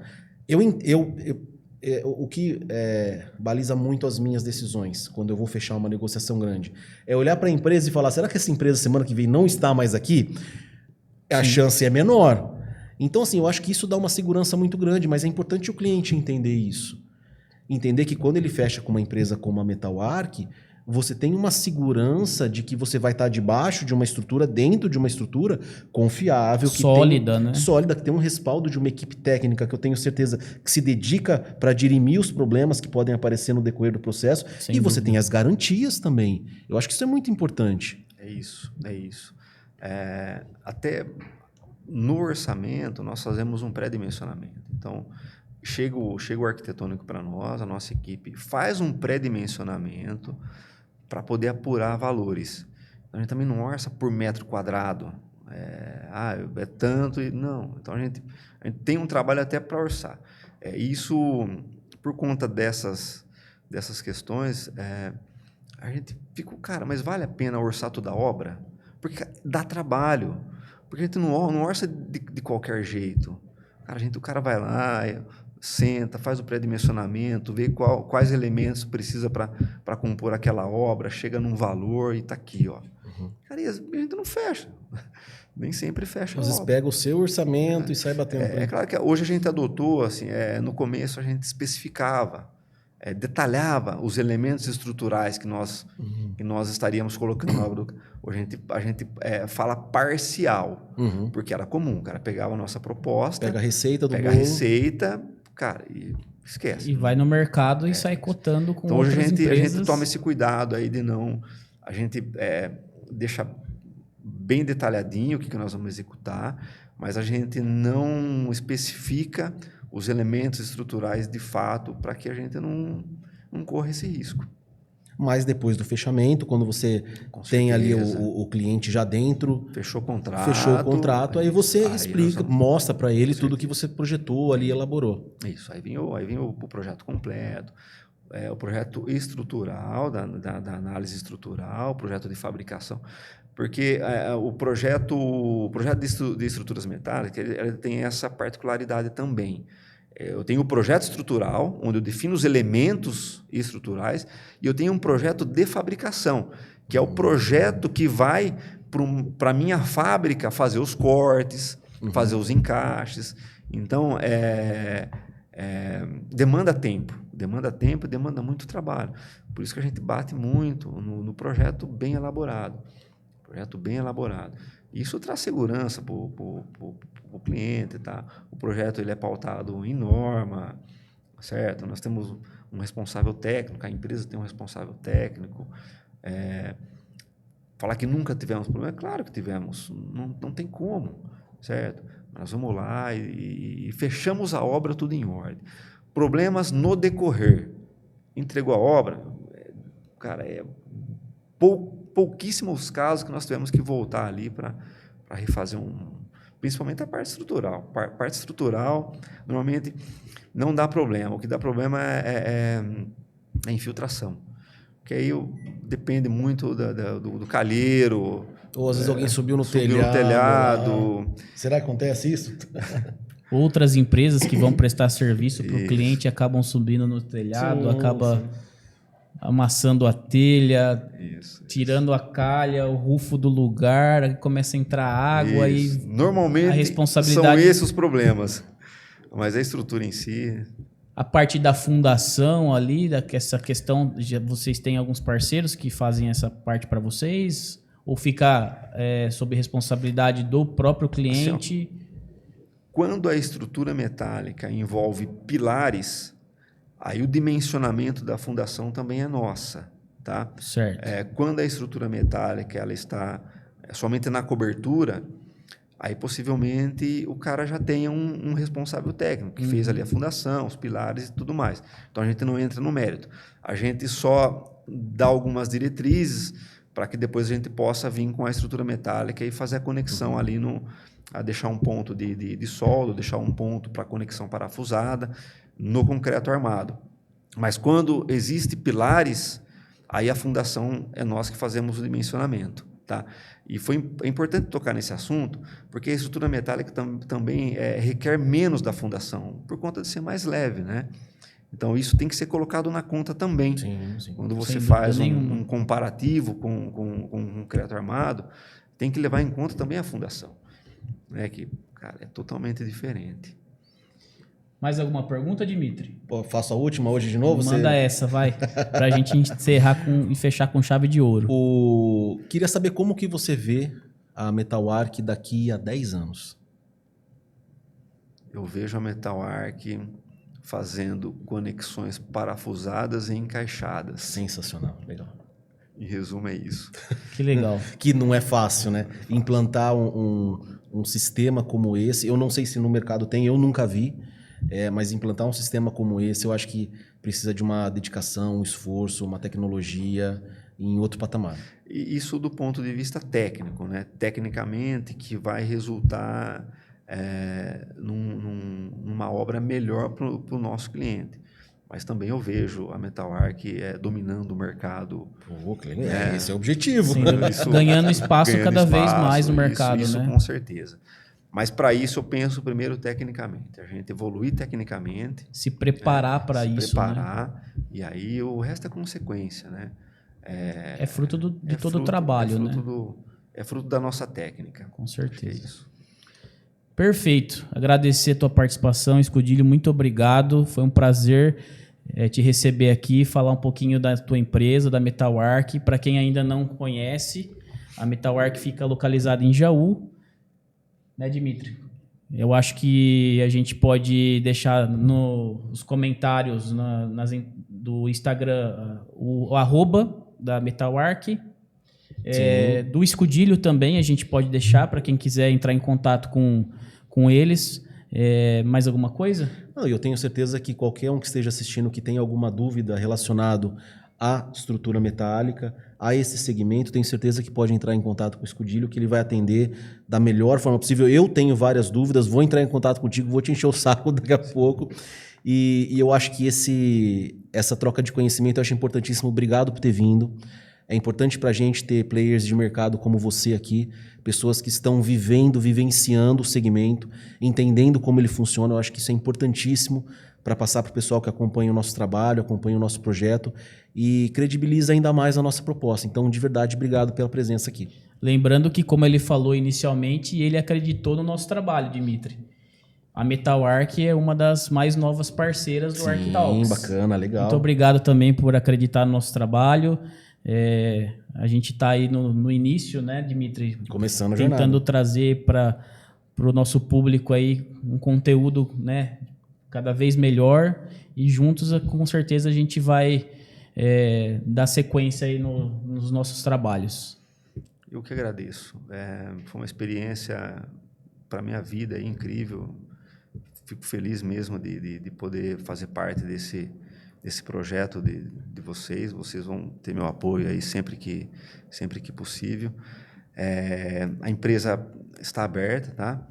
O que baliza muito as minhas decisões quando eu vou fechar uma negociação grande é olhar para a empresa e falar, será que essa empresa semana que vem não está mais aqui? A chance é menor. Então, assim, eu acho que isso dá uma segurança muito grande, mas é importante o cliente entender isso. Entender que quando ele fecha com uma empresa como a Metal Arc, você tem uma segurança de que você vai estar debaixo de uma estrutura, dentro de uma estrutura confiável. Sólida, né? Sólida, que tem um respaldo de uma equipe técnica que eu tenho certeza que se dedica para dirimir os problemas que podem aparecer no decorrer do processo. Sem dúvida. Você tem as garantias também. Eu acho que isso é muito importante. É isso. Até no orçamento, nós fazemos um pré-dimensionamento. Então, chega o arquitetônico para nós, a nossa equipe faz um pré-dimensionamento para poder apurar valores. A gente também não orça por metro quadrado. É tanto... Não. Então, a gente tem um trabalho até para orçar. Isso, por conta dessas questões, a gente fica... Cara, mas vale a pena orçar toda a obra? Porque dá trabalho. Porque a gente não orça de qualquer jeito. Cara, o cara vai lá... Senta, faz o pré-dimensionamento, vê quais elementos precisa para compor aquela obra, chega num valor e está aqui. Ó. Uhum. Cara, e a gente não fecha. Nem sempre fecha. Às vezes pega o seu orçamento e sai batendo. É claro que hoje a gente adotou, assim, no começo a gente especificava, detalhava os elementos estruturais que nós estaríamos colocando na obra. Hoje a gente fala parcial, porque era comum. O cara pegava a nossa proposta, pega a receita do pega a receita, cara, e esquece. E vai no mercado e sai cotando com outras empresas. Então, hoje a gente toma esse cuidado aí de não... A gente deixa bem detalhadinho o que nós vamos executar, mas a gente não especifica os elementos estruturais de fato para que a gente não corra esse risco. Mas depois do fechamento, quando você Com tem ali certeza. o cliente já dentro, Fechou o contrato, aí você aí explica, nós vamos- mostra para ele tudo que você projetou ali, elaborou. Isso, aí vem o projeto completo, o projeto estrutural, da análise estrutural, o projeto de fabricação, porque o projeto de estruturas metálicas ele tem essa particularidade também. Eu tenho o projeto estrutural, onde eu defino os elementos estruturais, e eu tenho um projeto de fabricação, que é o projeto que vai para a minha fábrica fazer os cortes, fazer os encaixes. Então, demanda tempo e demanda muito trabalho. Por isso que a gente bate muito no projeto bem elaborado. Isso traz segurança para o cliente, tá? O projeto ele é pautado em norma, certo? Nós temos um responsável técnico, a empresa tem um responsável técnico. Falar que nunca tivemos problema, claro que tivemos, não tem como, certo? Nós vamos lá e fechamos a obra tudo em ordem. Problemas no decorrer. Entregou a obra, cara, pouquíssimos casos que nós tivemos que voltar ali para refazer principalmente a parte estrutural. Parte estrutural, normalmente, não dá problema. O que dá problema é a infiltração. Que aí depende muito do calheiro. Ou às vezes alguém subiu no telhado. telhado. Será que acontece isso? Outras empresas que vão prestar serviço para o cliente acabam subindo no telhado, acaba amassando a telha, tirando a calha, o rufo do lugar, aí começa a entrar água e normalmente a responsabilidade... são esses os problemas. Mas a estrutura em si... A parte da fundação ali, essa questão, vocês têm alguns parceiros que fazem essa parte para vocês? Ou fica sob responsabilidade do próprio cliente? Assim, quando a estrutura metálica envolve pilares, aí o dimensionamento da fundação também é nossa, tá? Certo. Quando a estrutura metálica ela está somente na cobertura, aí possivelmente o cara já tem um responsável técnico que fez ali a fundação, os pilares e tudo mais. Então a gente não entra no mérito. A gente só dá algumas diretrizes para que depois a gente possa vir com a estrutura metálica e fazer a conexão ali a deixar um ponto de soldo, deixar um ponto para conexão parafusada no concreto armado. Mas quando existe pilares, aí a fundação é nós que fazemos o dimensionamento, tá? E é importante tocar nesse assunto, porque a estrutura metálica também requer menos da fundação, por conta de ser mais leve, né? Então, isso tem que ser colocado na conta também. Sim. Quando você faz um comparativo com um concreto armado, tem que levar em conta também a fundação, né? Que, cara, é totalmente diferente. Mais alguma pergunta, Dimitri? Faço a última hoje de novo? Manda essa, vai. Para a gente encerrar e fechar com chave de ouro. Queria saber como que você vê a Metalwark daqui a 10 anos. Eu vejo a Metalwark fazendo conexões parafusadas e encaixadas. Sensacional, legal. Em resumo, é isso. Que legal. Que não é fácil, né? Implantar um sistema como esse, eu não sei se no mercado tem, eu nunca vi, mas implantar um sistema como esse, eu acho que precisa de uma dedicação, um esforço, uma tecnologia em outro patamar. E isso do ponto de vista técnico, né? Tecnicamente, que vai resultar numa obra melhor para o nosso cliente. Mas também eu vejo a Metalwark dominando o mercado. Esse é o objetivo. Sim, ganhando espaço cada vez mais no mercado. Isso, né? Com certeza. Mas para isso eu penso primeiro tecnicamente. A gente evoluir tecnicamente. Se preparar para isso. Se preparar, né? E aí o resto é consequência, né? É fruto de todo o trabalho, né? É fruto da nossa técnica. Com certeza. É isso. Perfeito. Agradecer a tua participação, Escudilho. Muito obrigado. Foi um prazer te receber aqui, falar um pouquinho da tua empresa, da Metalwark. Para quem ainda não conhece, a Metalwark fica localizada em Jaú. Né, Dimitri? Eu acho que a gente pode deixar nos comentários do Instagram o @ da Metalwark. Do Escudilho também a gente pode deixar para quem quiser entrar em contato com eles. Mais alguma coisa? Não, eu tenho certeza que qualquer um que esteja assistindo que tenha alguma dúvida relacionado à estrutura metálica, a esse segmento, tenho certeza que pode entrar em contato com o Escudilho, que ele vai atender da melhor forma possível. Eu tenho várias dúvidas, vou entrar em contato contigo, vou te encher o saco daqui a pouco. E eu acho que essa troca de conhecimento eu acho importantíssimo. Obrigado por ter vindo. É importante para a gente ter players de mercado como você aqui, pessoas que estão vivenciando o segmento, entendendo como ele funciona. Eu acho que isso é importantíssimo para passar para o pessoal que acompanha o nosso trabalho, acompanha o nosso projeto e credibiliza ainda mais a nossa proposta. Então, de verdade, obrigado pela presença aqui. Lembrando que, como ele falou inicialmente, ele acreditou no nosso trabalho, Dimitri. A Metal Arc é uma das mais novas parceiras do Arc Talks. Sim, bacana, legal. Muito obrigado também por acreditar no nosso trabalho. A gente está aí no início, né, Dimitri? Começando a tentando jornada. trazer para o nosso público aí um conteúdo, né, cada vez melhor, e juntos com certeza a gente vai dar sequência aí nos nossos trabalhos. Eu que agradeço. Foi uma experiência para a minha vida aí, incrível. Fico feliz mesmo de poder fazer parte desse projeto de vocês. Vocês vão ter meu apoio aí sempre que possível. A empresa está aberta, tá?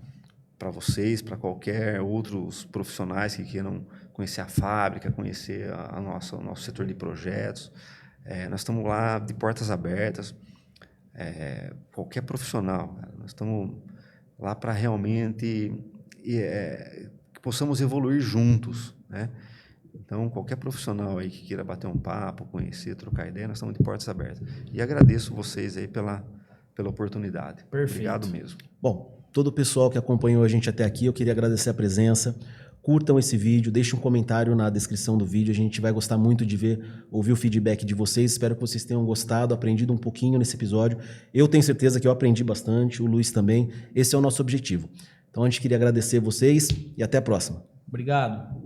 Para vocês, para qualquer outros profissionais que queiram conhecer a fábrica, conhecer o nosso setor de projetos. Nós estamos lá de portas abertas. Qualquer profissional, cara, nós estamos lá para realmente que possamos evoluir juntos, né? Então, qualquer profissional aí que queira bater um papo, conhecer, trocar ideia, nós estamos de portas abertas. E agradeço vocês aí pela oportunidade. Perfeito. Obrigado mesmo. Bom, todo o pessoal que acompanhou a gente até aqui, eu queria agradecer a presença. Curtam esse vídeo, deixem um comentário na descrição do vídeo. A gente vai gostar muito de ouvir o feedback de vocês. Espero que vocês tenham gostado, aprendido um pouquinho nesse episódio. Eu tenho certeza que eu aprendi bastante, o Luiz também. Esse é o nosso objetivo. Então, a gente queria agradecer vocês e até a próxima. Obrigado.